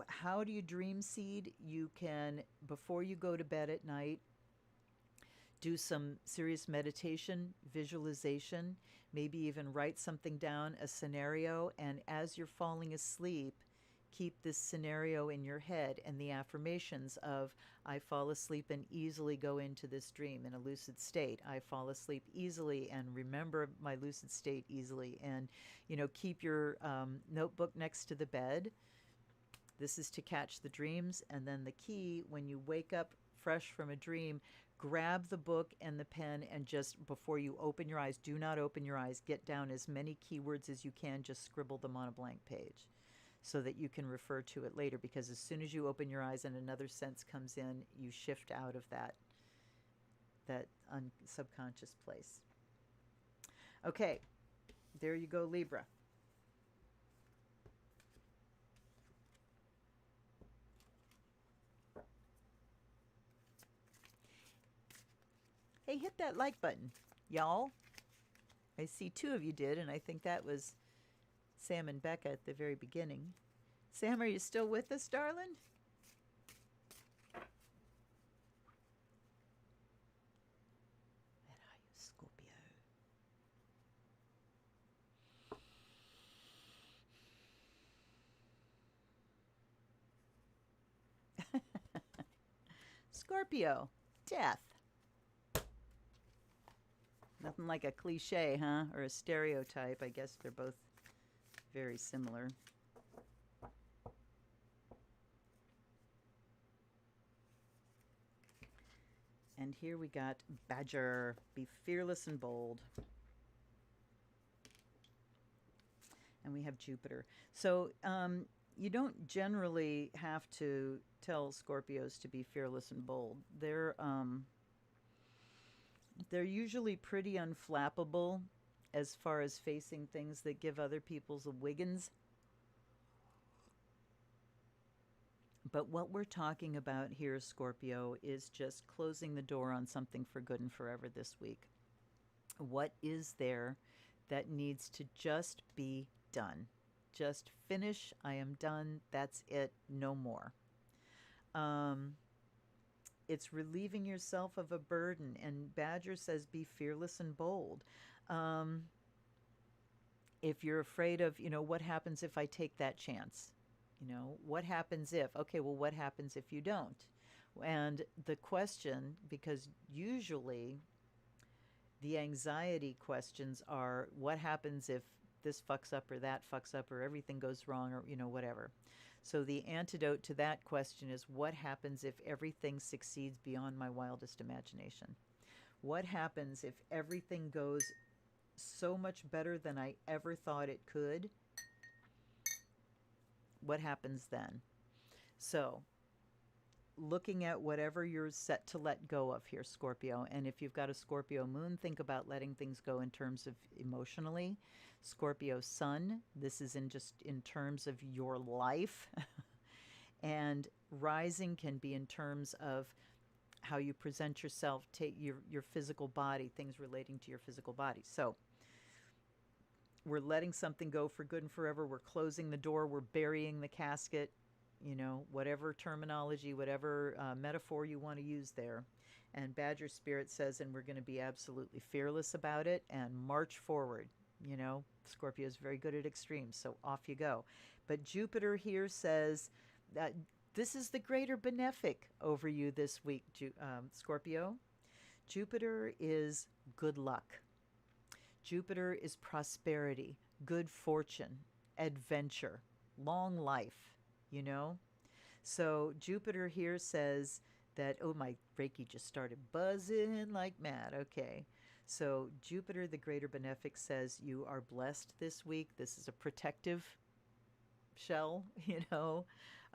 how do you dream seed? You can, before you go to bed at night, do some serious meditation, visualization, maybe even write something down, a scenario, and as you're falling asleep, keep this scenario in your head and the affirmations of, I fall asleep and easily go into this dream in a lucid state. I fall asleep easily and remember my lucid state easily. And, you know, keep your notebook next to the bed. This is to catch the dreams. And then the key, when you wake up fresh from a dream, grab the book and the pen and just before you open your eyes, do not open your eyes, get down as many keywords as you can, just scribble them on a blank page so that you can refer to it later, because as soon as you open your eyes and another sense comes in, you shift out of that subconscious place. Okay, there you go, Libra. Hey, hit that like button, y'all. I see 2 of you did, and I think that was Sam and Becca at the very beginning. Sam, are you still with us, darling? Where are you, Scorpio? Scorpio, death. Nothing like a cliche, huh? Or a stereotype. I guess they're both very similar. And here we got Badger. Be fearless and bold. And we have Jupiter. So you don't generally have to tell Scorpios to be fearless and bold. They're usually pretty unflappable as far as facing things that give other people's a wiggins. But what we're talking about here, Scorpio, is just closing the door on something for good and forever this week. What is there that needs to just be done? Just finish. I am done. That's it. No more. It's relieving yourself of a burden. And Badger says be fearless and bold. If you're afraid of, what happens if I take that chance? What happens if? Okay, well, what happens if you don't? And the question, because usually the anxiety questions are, what happens if this fucks up or that fucks up or everything goes wrong or, whatever. So the antidote to that question is, what happens if everything succeeds beyond my wildest imagination? What happens if everything goes so much better than I ever thought it could? What happens then? So looking at whatever you're set to let go of here, Scorpio. And if you've got a Scorpio moon, think about letting things go in terms of emotionally. Scorpio sun, this is in terms of your life. And rising can be in terms of how you present yourself, take your physical body, things relating to your physical body. So we're letting something go for good and forever. We're closing the door. We're burying the casket. Whatever terminology, whatever metaphor you want to use there. And Badger Spirit says, and we're going to be absolutely fearless about it and march forward. Scorpio is very good at extremes, so off you go. But Jupiter here says that this is the greater benefic over you this week, Scorpio. Jupiter is good luck. Jupiter is prosperity, good fortune, adventure, long life. So Jupiter here says that, oh, my Reiki just started buzzing like mad. Okay. So Jupiter, the greater benefic, says you are blessed this week. This is a protective shell,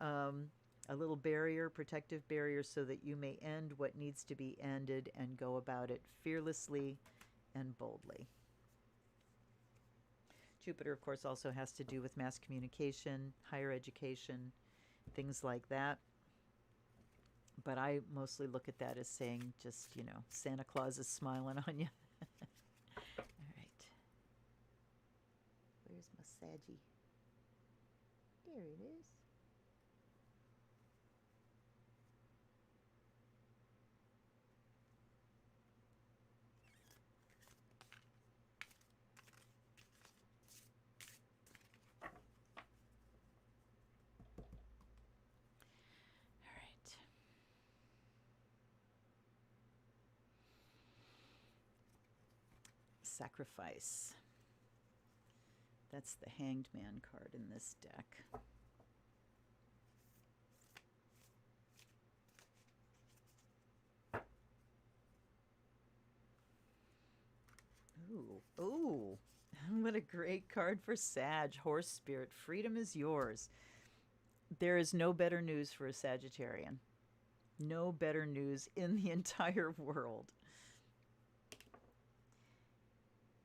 a little barrier, protective barrier, so that you may end what needs to be ended and go about it fearlessly and boldly. Jupiter, of course, also has to do with mass communication, higher education, things like that. But I mostly look at that as saying just, Santa Claus is smiling on you. All right. Where's my Saggy? There it is. Sacrifice. That's the Hanged Man card in this deck. Ooh, what a great card for Sag. Horse Spirit, freedom is yours. There is no better news for a Sagittarian. No better news in the entire world.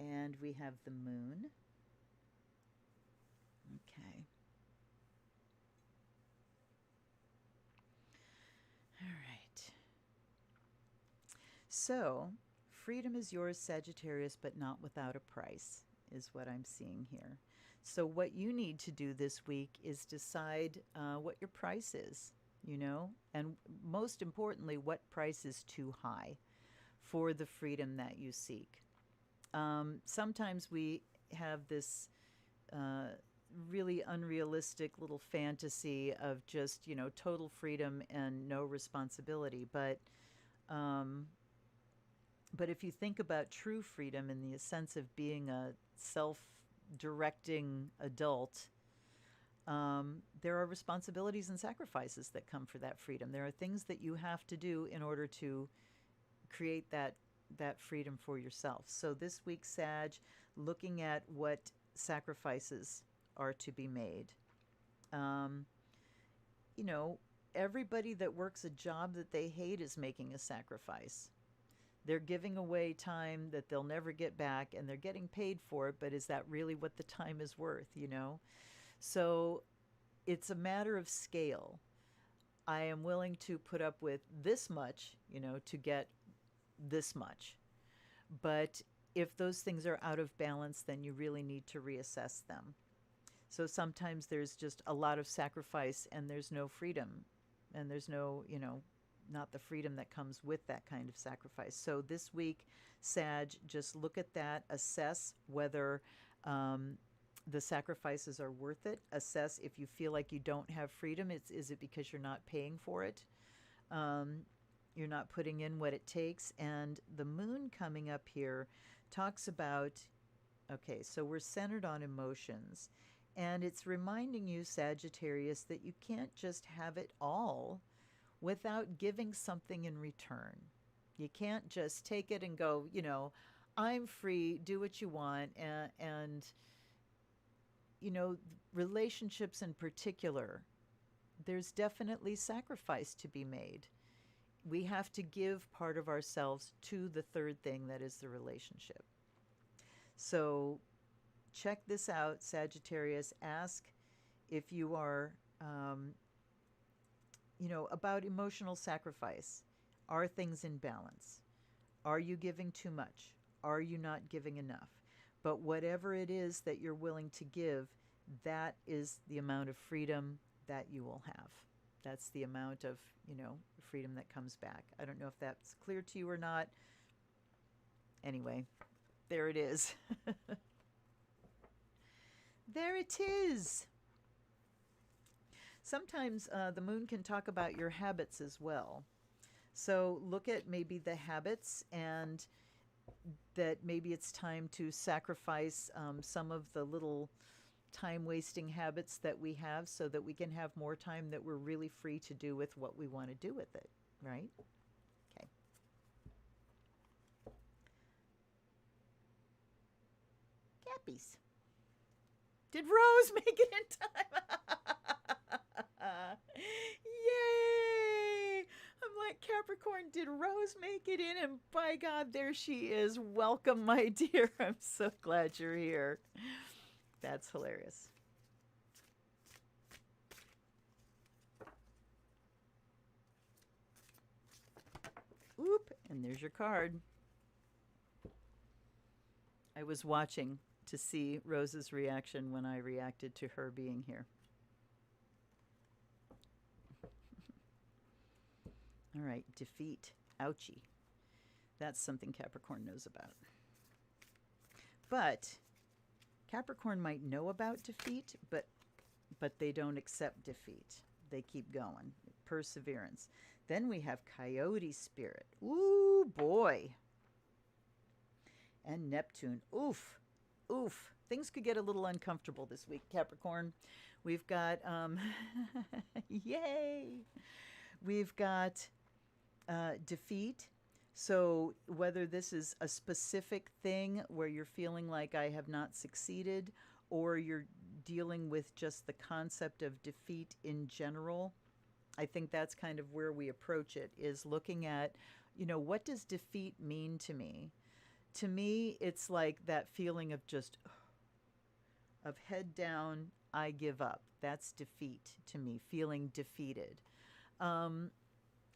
And we have the moon. Okay. All right. So, freedom is yours, Sagittarius, but not without a price, is what I'm seeing here. So what you need to do this week is decide what your price is, and most importantly, what price is too high for the freedom that you seek. Sometimes we have this really unrealistic little fantasy of just, total freedom and no responsibility. Um, but if you think about true freedom in the sense of being a self-directing adult, there are responsibilities and sacrifices that come for that freedom. There are things that you have to do in order to create that freedom for yourself. So this week, Sag, looking at what sacrifices are to be made. Um, you know, Everybody that works a job that they hate is making a sacrifice. They're giving away time that they'll never get back, and they're getting paid for it, but is that really what the time is worth? So it's a matter of scale. I am willing to put up with this much, to get this much. But if those things are out of balance, then you really need to reassess them. So sometimes there's just a lot of sacrifice and there's no freedom. And there's no, not the freedom that comes with that kind of sacrifice. So this week, Sag, just look at that, assess whether the sacrifices are worth it. Assess if you feel like you don't have freedom. Is it because you're not paying for it? You're not putting in what it takes. And the moon coming up here talks about, okay, so we're centered on emotions. And it's reminding you, Sagittarius, that you can't just have it all without giving something in return. You can't just take it and go, I'm free, do what you want. And relationships in particular, there's definitely sacrifice to be made. We have to give part of ourselves to the third thing that is the relationship. So check this out, Sagittarius. Ask if you are, about emotional sacrifice. Are things in balance? Are you giving too much? Are you not giving enough? But whatever it is that you're willing to give, that is the amount of freedom that you will have. That's the amount of, freedom that comes back. I don't know if that's clear to you or not. Anyway, there it is. There it is. Sometimes the moon can talk about your habits as well. So look at maybe the habits, and that maybe it's time to sacrifice some of the little time-wasting habits that we have so that we can have more time that we're really free to do with what we want to do with it, right? Okay. Cappies. Did Rose make it in time? Yay! I'm like, Capricorn, did Rose make it in? And by God, there she is. Welcome, my dear. I'm so glad you're here. That's hilarious. Oop, and there's your card. I was watching to see Rose's reaction when I reacted to her being here. All right, defeat. Ouchie. That's something Capricorn knows about. But Capricorn might know about defeat, but they don't accept defeat. They keep going. Perseverance. Then we have Coyote Spirit. Ooh, boy. And Neptune. Oof. Oof. Things could get a little uncomfortable this week, Capricorn. We've got, yay. We've got defeat. So whether this is a specific thing where you're feeling like I have not succeeded, or you're dealing with just the concept of defeat in general, I think that's kind of where we approach it, is looking at, what does defeat mean to me? To me, it's like that feeling of just, of head down, I give up. That's defeat to me, feeling defeated.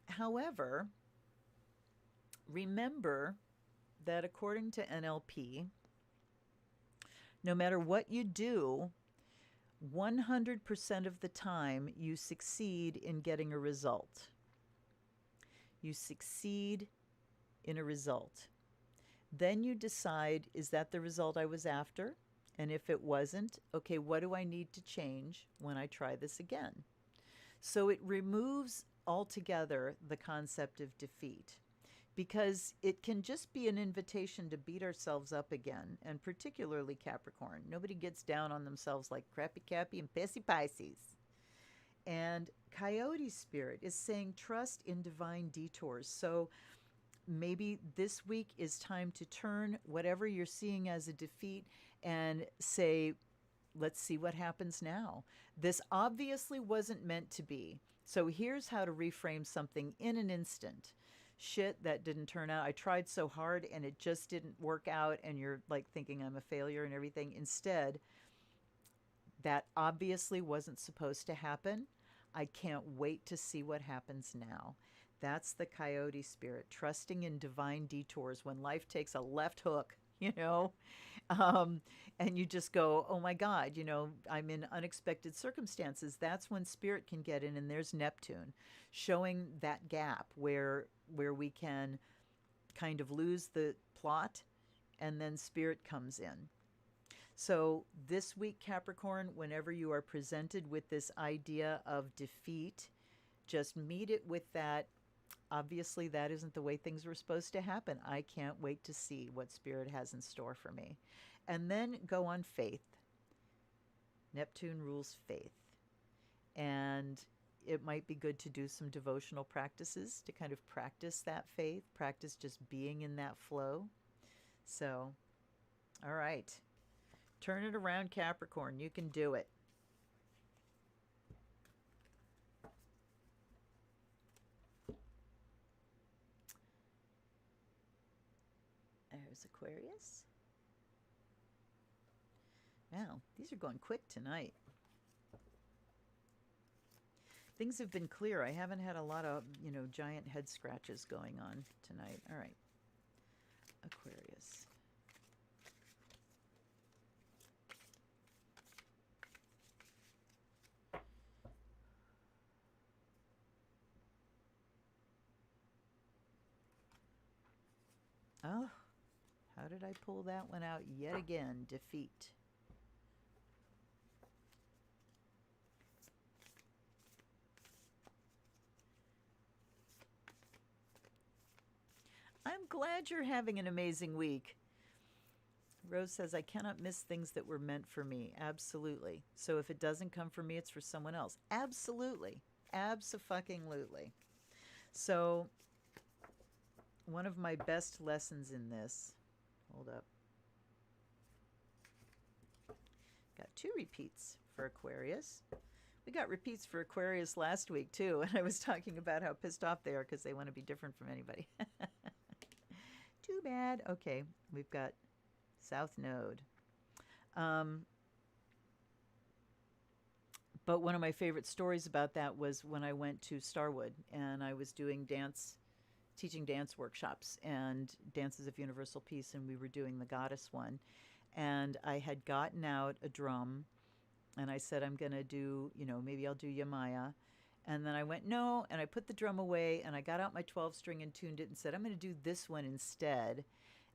However, remember that according to NLP, no matter what you do, 100% of the time you succeed in getting a result. You succeed in a result. Then you decide, is that the result I was after? And if it wasn't, okay, what do I need to change when I try this again? So it removes altogether the concept of defeat, because it can just be an invitation to beat ourselves up again, and particularly Capricorn. Nobody gets down on themselves like crappy Cappy and pissy Pisces. And Coyote Spirit is saying trust in divine detours. So maybe this week is time to turn whatever you're seeing as a defeat and say, let's see what happens now. This obviously wasn't meant to be. So here's how to reframe something in an instant. Shit, that didn't turn out. I tried so hard and it just didn't work out, and you're like thinking I'm a failure and everything. Instead, that obviously wasn't supposed to happen. I can't wait to see what happens now. That's the Coyote Spirit, trusting in divine detours when life takes a left hook, you know? And you just go, oh my God, you know, I'm in unexpected circumstances. That's when Spirit can get in, and there's Neptune showing that gap where we can kind of lose the plot, and then Spirit comes in. So this week, Capricorn, whenever you are presented with this idea of defeat, just meet it with that. Obviously, that isn't the way things were supposed to happen. I can't wait to see what Spirit has in store for me. And then go on faith. Neptune rules faith. And it might be good to do some devotional practices to kind of practice that faith, practice just being in that flow. So, all right. Turn it around, Capricorn. You can do it. There's Aquarius. Wow, these are going quick tonight. Things have been clear. I haven't had a lot of, giant head scratches going on tonight. All right. Aquarius. Oh, how did I pull that one out yet again? Defeat. I'm glad you're having an amazing week. Rose says, I cannot miss things that were meant for me. Absolutely. So if it doesn't come for me, it's for someone else. Absolutely. Abso-fucking-lutely. So one of my best lessons in this, hold up. Got 2 repeats for Aquarius. We got repeats for Aquarius last week too, and I was talking about how pissed off they are because they want to be different from anybody. Too bad. Okay, we've got South Node. But one of my favorite stories about that was when I went to Starwood and I was doing teaching dance workshops and Dances of Universal Peace, and we were doing the Goddess one. And I had gotten out a drum, and I said, I'm going to do, maybe I'll do Yamaya. And then I went, no, and I put the drum away, and I got out my 12-string and tuned it and said, I'm going to do this one instead.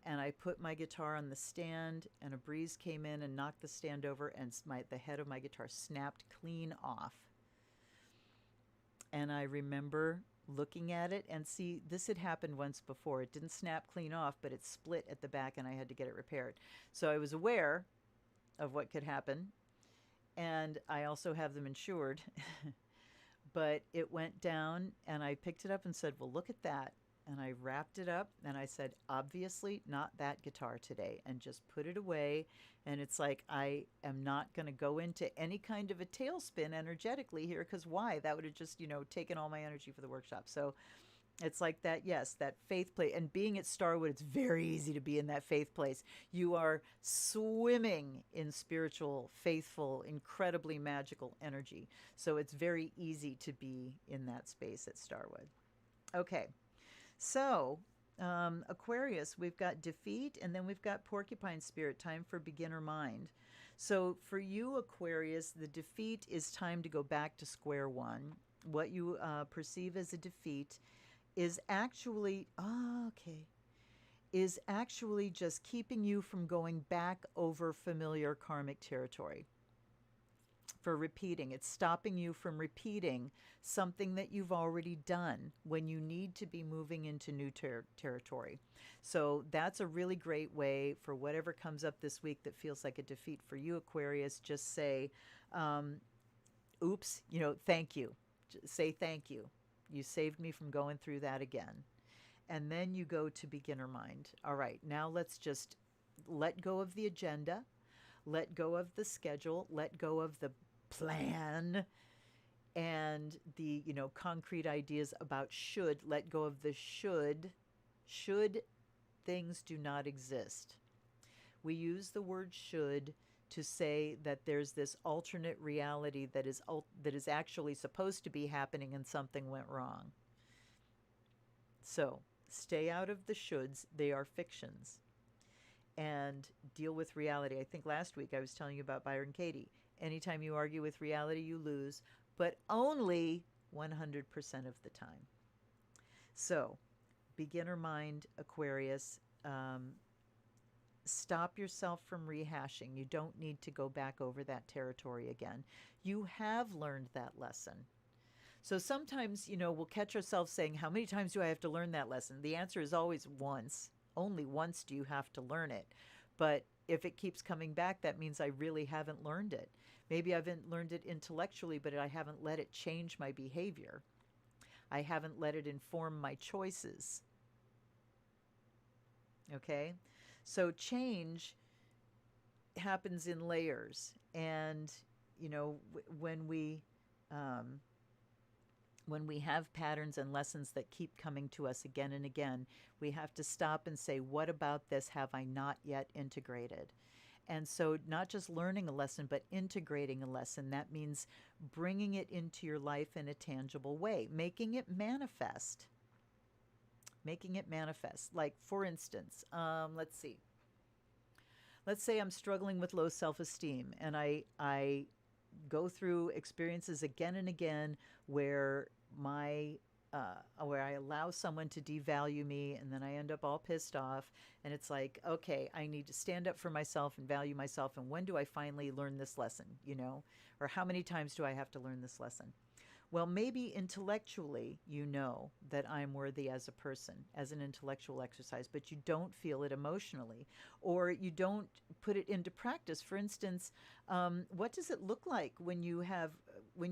And I put my guitar on the stand, and a breeze came in and knocked the stand over, and the head of my guitar snapped clean off. And I remember looking at it, and see, this had happened once before. It didn't snap clean off, but it split at the back, and I had to get it repaired. So I was aware of what could happen, and I also have them insured. But it went down, and I picked it up and said, well, look at that. And I wrapped it up, and I said, obviously not that guitar today, and just put it away. And it's like, I am not going to go into any kind of a tailspin energetically here, because why? That would have just, taken all my energy for the workshop. So it's like that, yes, that faith place. And being at Starwood, it's very easy to be in that faith place. You are swimming in spiritual, faithful, incredibly magical energy. So it's very easy to be in that space at Starwood. Okay. So, Aquarius, we've got defeat, and then we've got Porcupine Spirit, time for beginner mind. So for you, Aquarius, the defeat is time to go back to square one. What you perceive as a defeat is actually, okay, is actually just keeping you from going back over familiar karmic territory. For repeating, it's stopping you from repeating something that you've already done when you need to be moving into new territory. So that's a really great way for whatever comes up this week that feels like a defeat for you, Aquarius. Just say, oops, thank you. Just say thank you. You saved me from going through that again. And then you go to beginner mind. All right, now let's just let go of the agenda, let go of the schedule, let go of the plan and the concrete ideas about should. Let go of the should things do not exist. We use the word should to say that there's this alternate reality that is actually supposed to be happening and something went wrong. So stay out of the shoulds. They are fictions. And deal with reality. I think last week I was telling you about Byron Katie. Anytime you argue with reality, you lose, but only 100% of the time. So, beginner mind, Aquarius, stop yourself from rehashing. You don't need to go back over that territory again. You have learned that lesson. So sometimes, we'll catch ourselves saying, how many times do I have to learn that lesson? The answer is always once. Only once do you have to learn it. But if it keeps coming back, that means I really haven't learned it. Maybe I haven't learned it intellectually, but I haven't let it change my behavior. I haven't let it inform my choices. Okay? So change happens in layers. And, when we have patterns and lessons that keep coming to us again and again, we have to stop and say, what about this have I not yet integrated? And so not just learning a lesson, but integrating a lesson. That means bringing it into your life in a tangible way, making it manifest. Making it manifest. Like, for instance, let's see. Let's say I'm struggling with low self-esteem, and I go through experiences again and again where where I allow someone to devalue me, and then I end up all pissed off, and it's like, okay, I need to stand up for myself and value myself, and when do I finally learn this lesson, or how many times do I have to learn this lesson? Well, maybe intellectually you know that I'm worthy as a person, as an intellectual exercise, but you don't feel it emotionally, or you don't put it into practice. For instance, what does it look like when you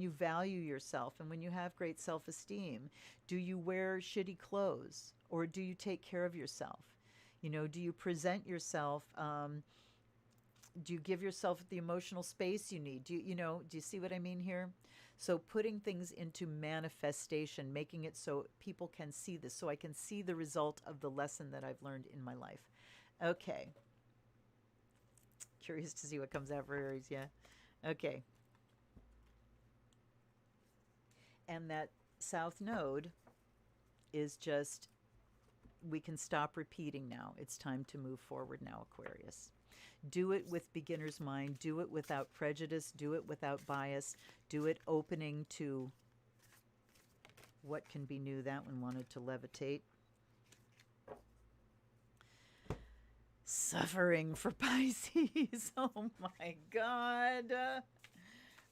value yourself and when you have great self-esteem? Do you wear shitty clothes, or do you take care of yourself? Do you present yourself? Do you give yourself the emotional space you need? Do you see what I mean here? So putting things into manifestation, making it so people can see this, so I can see the result of the lesson that I've learned in my life. Okay. Curious to see what comes out for Aries, yeah. Okay. And that South Node is just, we can stop repeating now. It's time to move forward now, Aquarius. Do it with beginner's mind. Do it without prejudice. Do it without bias. Do it opening to what can be new. That one wanted to levitate. Suffering for Pisces. Oh my God.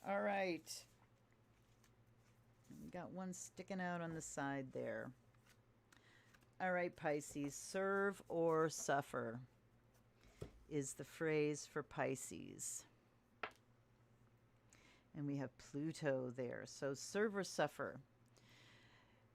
All right. Got one sticking out on the side there. All right, Pisces. Serve or suffer is the phrase for Pisces. And we have Pluto there. So serve or suffer.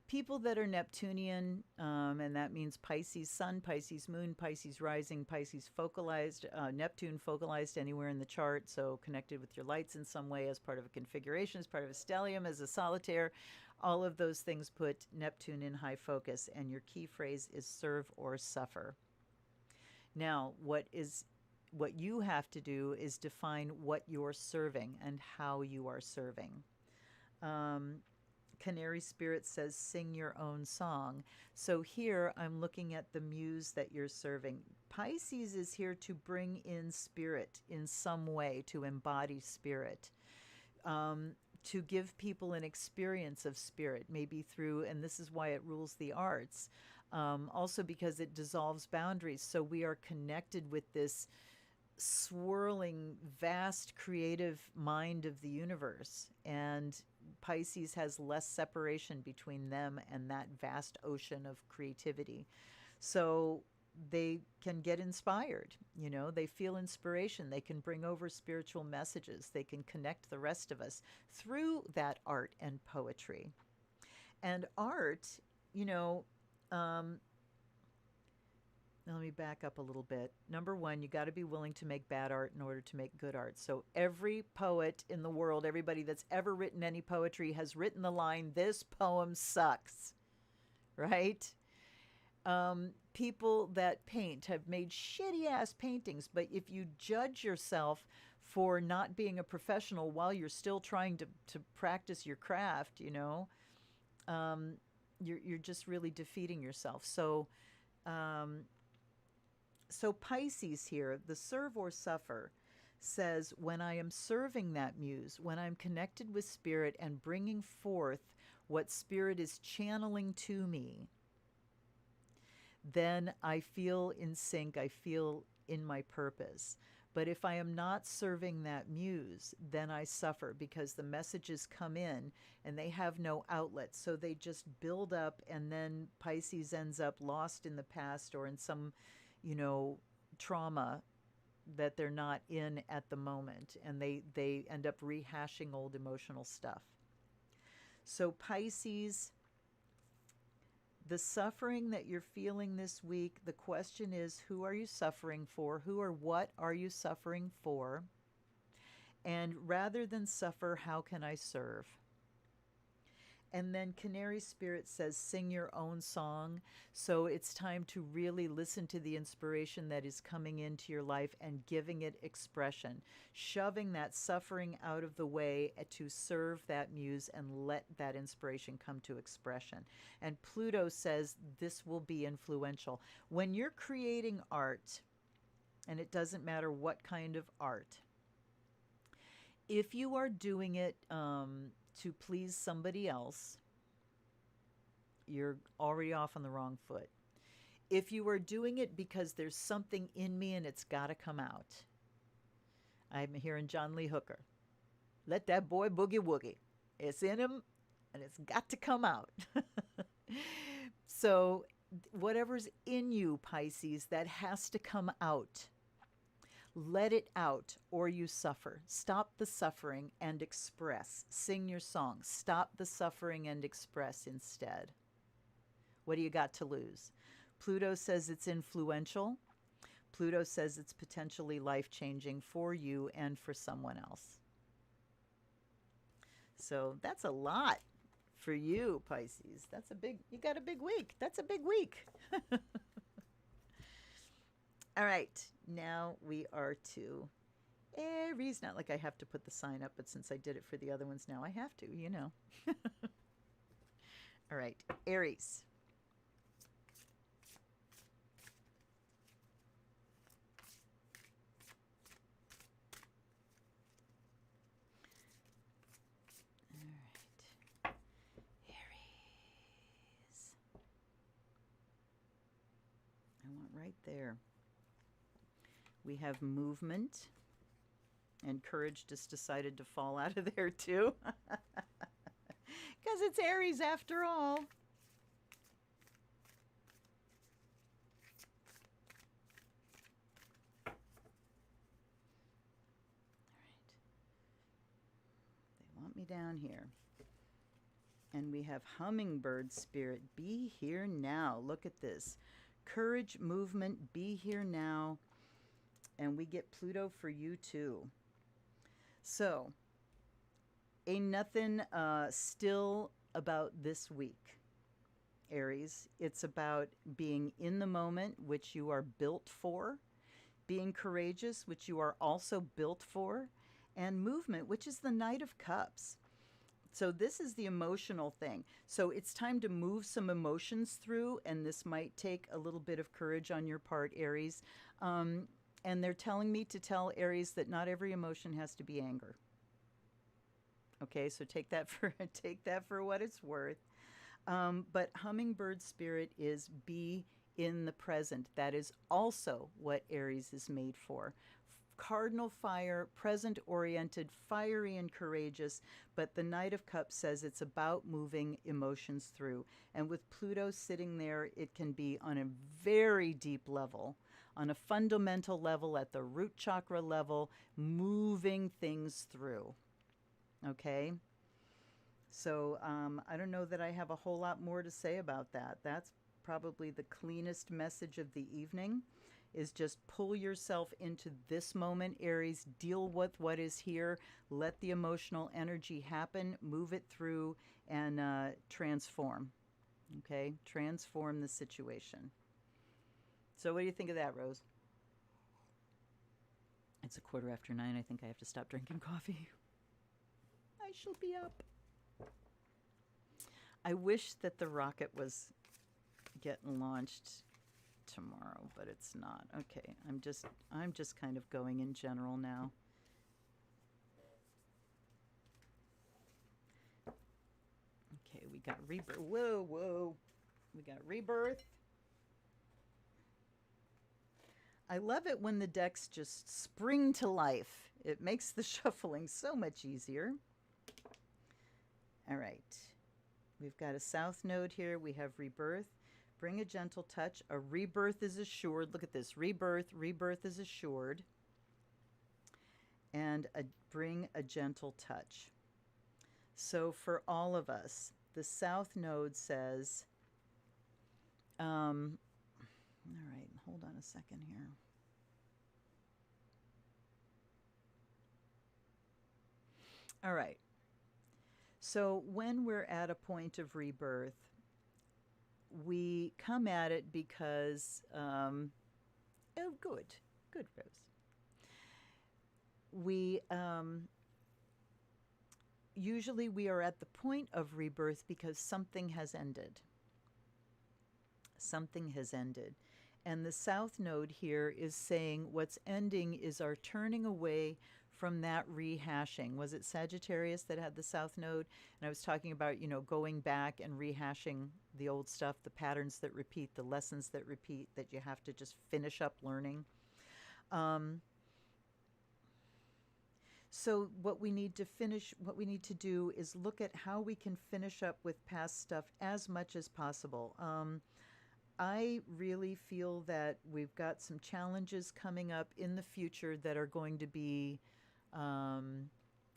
People that are Neptunian, and that means Pisces sun, Pisces moon, Pisces rising, Pisces focalized, Neptune focalized anywhere in the chart, so connected with your lights in some way as part of a configuration, as part of a stellium, as a solitaire. All of those things put Neptune in high focus, and your key phrase is serve or suffer. Now, what you have to do is define what you're serving and how you are serving. Canary Spirit says, sing your own song. So here I'm looking at the muse that you're serving. Pisces is here to bring in spirit in some way, to embody spirit, to give people an experience of spirit, maybe through, and this is why it rules the arts, Also because it dissolves boundaries. So we are connected with this swirling, vast, creative mind of the universe. And Pisces has less separation between them and that vast ocean of creativity. So they can get inspired, they feel inspiration. They can bring over spiritual messages. They can connect the rest of us through that art and poetry. And art, now let me back up a little bit. Number one, you got to be willing to make bad art in order to make good art. So every poet in the world, everybody that's ever written any poetry has written the line, "This poem sucks," right? People that paint have made shitty ass paintings, but if you judge yourself for not being a professional while you're still trying to practice your craft, you're just really defeating yourself. So Pisces here, the serve or suffer, says, when I am serving that muse, when I'm connected with spirit and bringing forth what spirit is channeling to me, then I feel in sync, I feel in my purpose. But if I am not serving that muse, then I suffer because the messages come in and they have no outlet. So they just build up, and then Pisces ends up lost in the past or in some, trauma that they're not in at the moment. And they end up rehashing old emotional stuff. So Pisces, the suffering that you're feeling this week, the question is, who are you suffering for? Who or what are you suffering for? And rather than suffer, how can I serve? And then Canary Spirit says, sing your own song. So it's time to really listen to the inspiration that is coming into your life and giving it expression, shoving that suffering out of the way to serve that muse and let that inspiration come to expression. And Pluto says this will be influential. When you're creating art, and it doesn't matter what kind of art, if you are doing it to please somebody else, you're already off on the wrong foot. If you are doing it because there's something in me and it's got to come out, I'm hearing John Lee Hooker. Let that boy boogie woogie. It's in him and it's got to come out. So whatever's in you, Pisces, that has to come out. Let it out or you suffer. Stop the suffering and express. Sing your song. Stop the suffering and express instead. What do you got to lose? Pluto says it's influential. Pluto says it's potentially life-changing for you and for someone else. So that's a lot for you, Pisces. You got a big week. That's a big week. All right, now we are to Aries. Not like I have to put the sign up, but since I did it for the other ones, now I have to, All right, Aries. All right, Aries. I want right there. We have movement, and courage just decided to fall out of there too. Because it's Aries after all. All right. They want me down here. And we have hummingbird spirit. Be here now. Look at this. Courage, movement, be here now. And we get Pluto for you too. So, ain't nothing still about this week, Aries. It's about being in the moment, which you are built for, being courageous, which you are also built for, and movement, which is the Knight of Cups. So this is the emotional thing. So it's time to move some emotions through, and this might take a little bit of courage on your part, Aries. And they're telling me to tell Aries that not every emotion has to be anger. Okay, so take that for what it's worth. But hummingbird spirit is be in the present. That is also what Aries is made for. Cardinal fire, present oriented, fiery and courageous, but the Knight of Cups says it's about moving emotions through. And with Pluto sitting there, it can be on a very deep level, on a fundamental level, at the root chakra level, moving things through. Okay? So I don't know that I have a whole lot more to say about that. That's probably the cleanest message of the evening, is just pull yourself into this moment, Aries. Deal with what is here. Let the emotional energy happen. Move it through and transform. Okay? Transform the situation. So what do you think of that, Rose? It's 9:15. I think I have to stop drinking coffee. I shall be up. I wish that the rocket was getting launched tomorrow, but it's not. Okay, I'm just kind of going in general now. Okay, we got rebirth. Whoa. We got rebirth. I love it when the decks just spring to life. It makes the shuffling so much easier. All right. We've got a south node here. We have rebirth. Bring a gentle touch. A rebirth is assured. Look at this. Rebirth is assured. And bring a gentle touch. So for all of us, the south node says, all right, hold on a second here. All right. So when we're at a point of rebirth, we come at it because, oh, good, Rose. We, usually we are at the point of rebirth because something has ended. Something has ended. And the south node here is saying what's ending is our turning away from that rehashing. Was it Sagittarius that had the south node? And I was talking about, going back and rehashing the old stuff, the patterns that repeat, the lessons that repeat, that you have to just finish up learning. So what we need to do is look at how we can finish up with past stuff as much as possible. I really feel that we've got some challenges coming up in the future that are going to be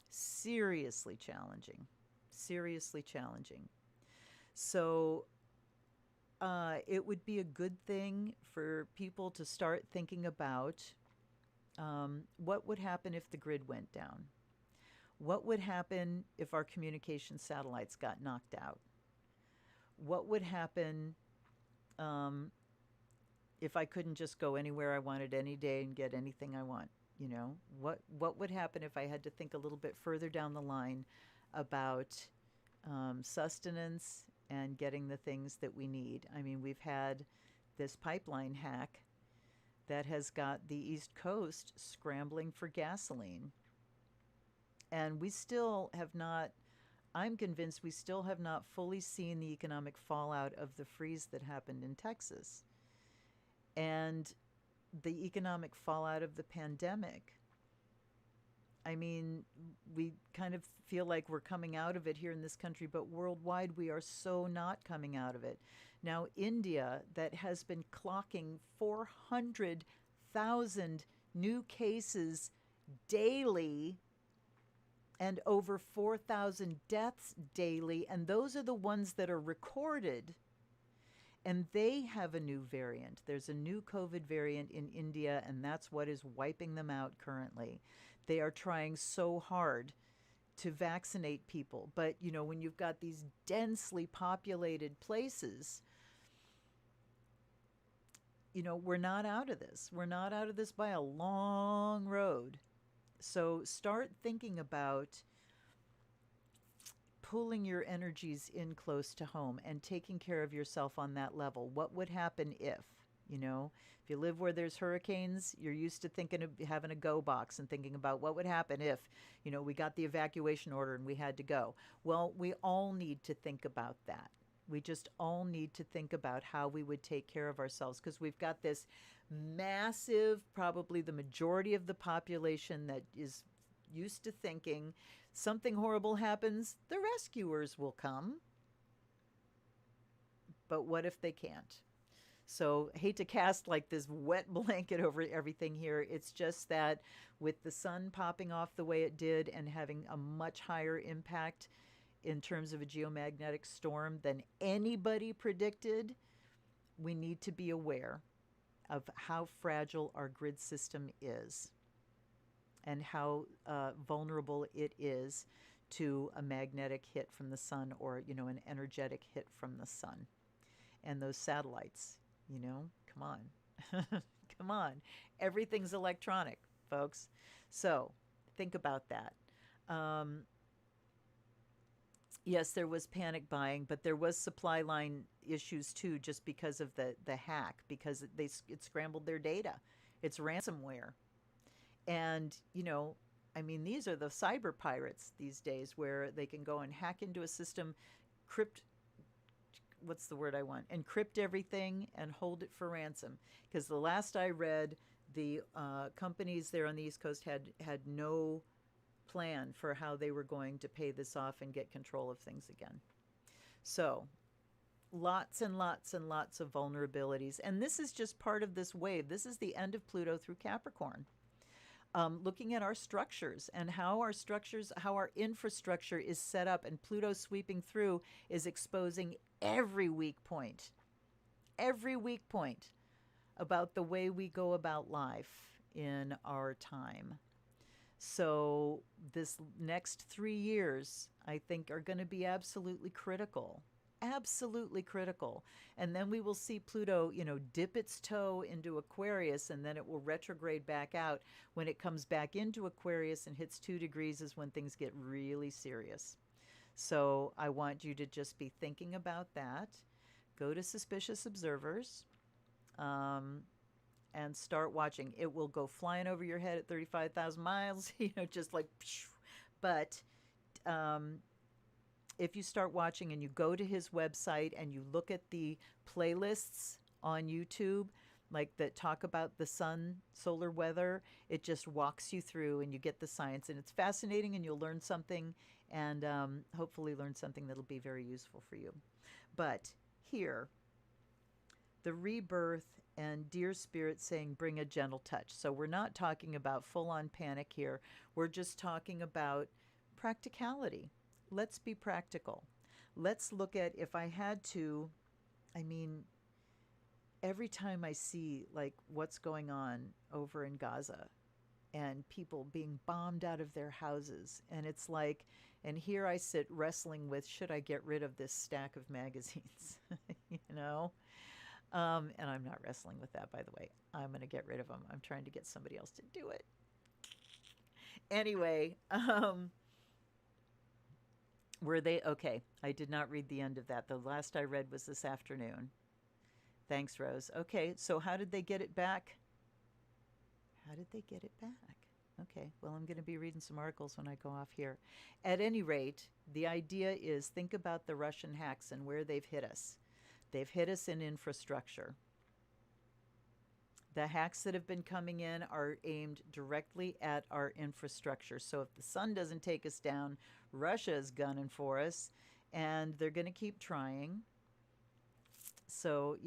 seriously challenging. So it would be a good thing for people to start thinking about what would happen if the grid went down? What would happen if our communication satellites got knocked out? What would happen if I couldn't just go anywhere I wanted any day and get anything I want? What would happen if I had to think a little bit further down the line about sustenance and getting the things that we need? I mean, we've had this pipeline hack that has got the East Coast scrambling for gasoline. And we still have not, I'm convinced we still have not fully seen the economic fallout of the freeze that happened in Texas. And the economic fallout of the pandemic. I mean, we kind of feel like we're coming out of it here in this country, but worldwide we are so not coming out of it. Now, India, that has been clocking 400,000 new cases daily and over 4,000 deaths daily, and those are the ones that are recorded. And they have a new variant. There's a new COVID variant in India, and that's what is wiping them out currently. They are trying so hard to vaccinate people. But, when you've got these densely populated places, we're not out of this. We're not out of this by a long road. So start thinking about pulling your energies in close to home and taking care of yourself on that level. What would happen if you live where there's hurricanes, you're used to thinking of having a go box and thinking about what would happen if, we got the evacuation order and we had to go. Well, we all need to think about that. We just all need to think about how we would take care of ourselves, because we've got this massive, probably the majority of the population that is used to thinking something horrible happens, the rescuers will come. But what if they can't? So, hate to cast like this wet blanket over everything here. It's just that with the sun popping off the way it did and having a much higher impact in terms of a geomagnetic storm than anybody predicted, we need to be aware of how fragile our grid system is and how vulnerable it is to a magnetic hit from the sun, or, an energetic hit from the sun. And those satellites, come on. Come on. Everything's electronic, folks. So think about that. Yes, there was panic buying, but there was supply line issues too, just because of the hack, because it scrambled their data. It's ransomware. And, these are the cyber pirates these days, where they can go and hack into a system, what's the word I want? Encrypt everything and hold it for ransom. Because the last I read, the companies there on the East Coast had no plan for how they were going to pay this off and get control of things again. So lots and lots and lots of vulnerabilities. And this is just part of this wave. This is the end of Pluto through Capricorn. Looking at our structures and how our infrastructure is set up, and Pluto sweeping through is exposing every weak point about the way we go about life in our time. So this next 3 years, I think, are going to be absolutely critical. Absolutely critical. And then we will see Pluto, dip its toe into Aquarius, and then it will retrograde back out. When it comes back into Aquarius and hits 2 degrees is when things get really serious. So I want you to just be thinking about that. Go to Suspicious Observers. And start watching. It will go flying over your head at 35,000 miles, just like, but if you start watching and you go to his website and you look at the playlists on YouTube, like that talk about the sun, solar weather, it just walks you through and you get the science, and it's fascinating, and you'll learn something, and hopefully learn something that'll be very useful for you. But here, the rebirth and dear spirit saying bring a gentle touch. So we're not talking about full-on panic here. We're just talking about practicality. Let's be practical. Let's look at, if I had to, every time I see like what's going on over in Gaza and people being bombed out of their houses, and it's like, and here I sit wrestling with, should I get rid of this stack of magazines? And I'm not wrestling with that, by the way. I'm going to get rid of them. I'm trying to get somebody else to do it. Anyway, were they okay? I did not read the end of that. The last I read was this afternoon. Thanks, Rose. Okay, so how did they get it back? How did they get it back? Okay, well, I'm going to be reading some articles when I go off here. At any rate, the idea is, think about the Russian hacks and where they've hit us. They've hit us in infrastructure. The hacks that have been coming in are aimed directly at our infrastructure. So if the sun doesn't take us down, Russia is gunning for us, and they're going to keep trying. So,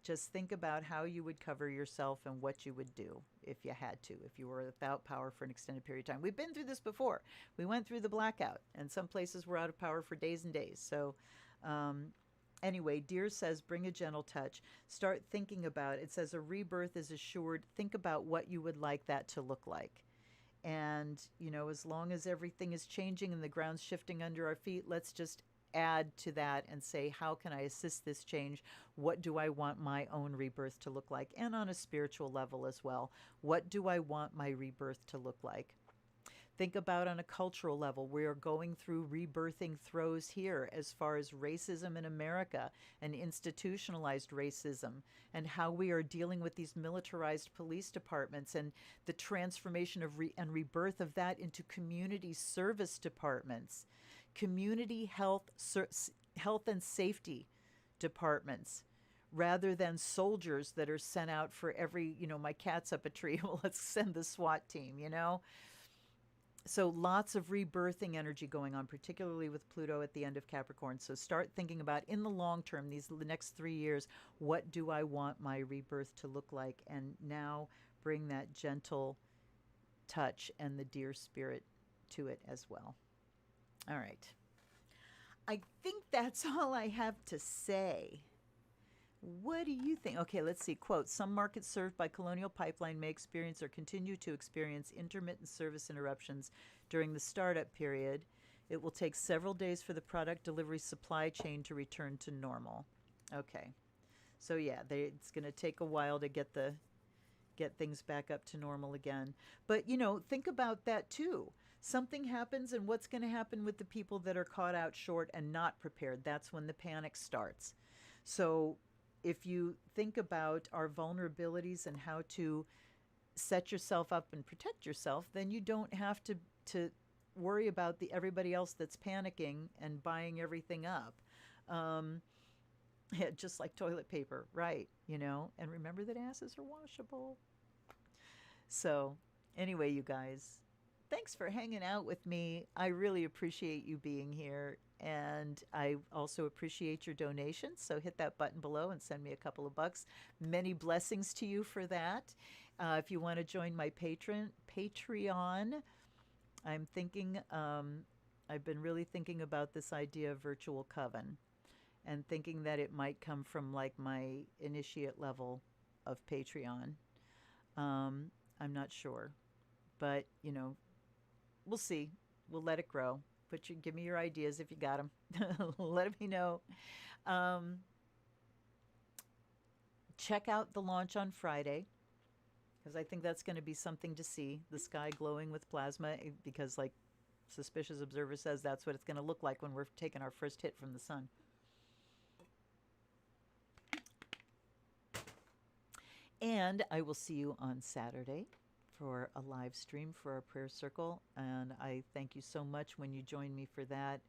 just think about how you would cover yourself and what you would do if you had to, if you were without power for an extended period of time. We've been through this before. We went through the blackout, and some places were out of power for days and days. So, anyway, Dear says, bring a gentle touch. Start thinking about it. It says a rebirth is assured. Think about what you would like that to look like. And, as long as everything is changing and the ground's shifting under our feet, let's just add to that and say, how can I assist this change? What do I want my own rebirth to look like? And on a spiritual level as well, what do I want my rebirth to look like? Think about on a cultural level, we are going through rebirthing throes here as far as racism in America and institutionalized racism, and how we are dealing with these militarized police departments and the transformation of and rebirth of that into community service departments. Community health health and safety departments rather than soldiers that are sent out for every, my cat's up a tree. Well, let's send the SWAT team. So lots of rebirthing energy going on, particularly with Pluto at the end of Capricorn. So start thinking about, in the long term, the next 3 years, what do I want my rebirth to look like? And now bring that gentle touch and the deer spirit to it as well. All right. I think that's all I have to say. What do you think? Okay, let's see. Quote, some markets served by Colonial Pipeline may experience or continue to experience intermittent service interruptions during the startup period. It will take several days for the product delivery supply chain to return to normal. Okay. So yeah, it's going to take a while to get things back up to normal again. But, think about that too. Something happens, and what's going to happen with the people that are caught out short and not prepared? That's when the panic starts. So if you think about our vulnerabilities and how to set yourself up and protect yourself, then you don't have to worry about everybody else that's panicking and buying everything up. Yeah, just like toilet paper, right? And remember that asses are washable. So anyway, you guys, thanks for hanging out with me. I really appreciate you being here. And I also appreciate your donations. So hit that button below and send me a couple of bucks. Many blessings to you for that. If you want to join my Patreon, I'm thinking, I've been really thinking about this idea of virtual coven and thinking that it might come from like my initiate level of Patreon. I'm not sure, but we'll see. We'll let it grow. Give me your ideas if you got them. Let me know. Check out the launch on Friday, because I think that's going to be something to see. The sky glowing with plasma, because like Suspicious Observer says, that's what it's going to look like when we're taking our first hit from the sun. And I will see you on Saturday for a live stream for our prayer circle. And I thank you so much when you join me for that.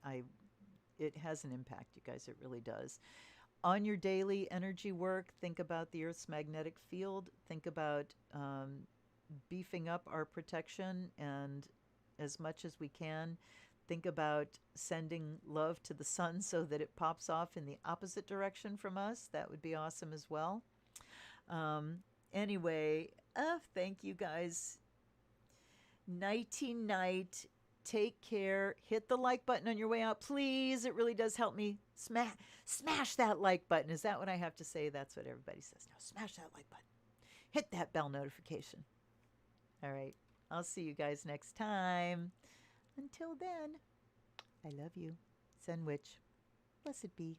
It has an impact, you guys. It really does. On your daily energy work, think about the Earth's magnetic field. Think about beefing up our protection, and as much as we can, think about sending love to the sun so that it pops off in the opposite direction from us. That would be awesome as well. Anyway, thank you guys. Nighty night. Take care. Hit the like button on your way out, please. It really does help me. Smash that like button. Is that what I have to say? That's what everybody says now. Smash that like button. Hit that bell notification. All right. I'll see you guys next time. Until then, I love you. Sun Witch. Blessed be.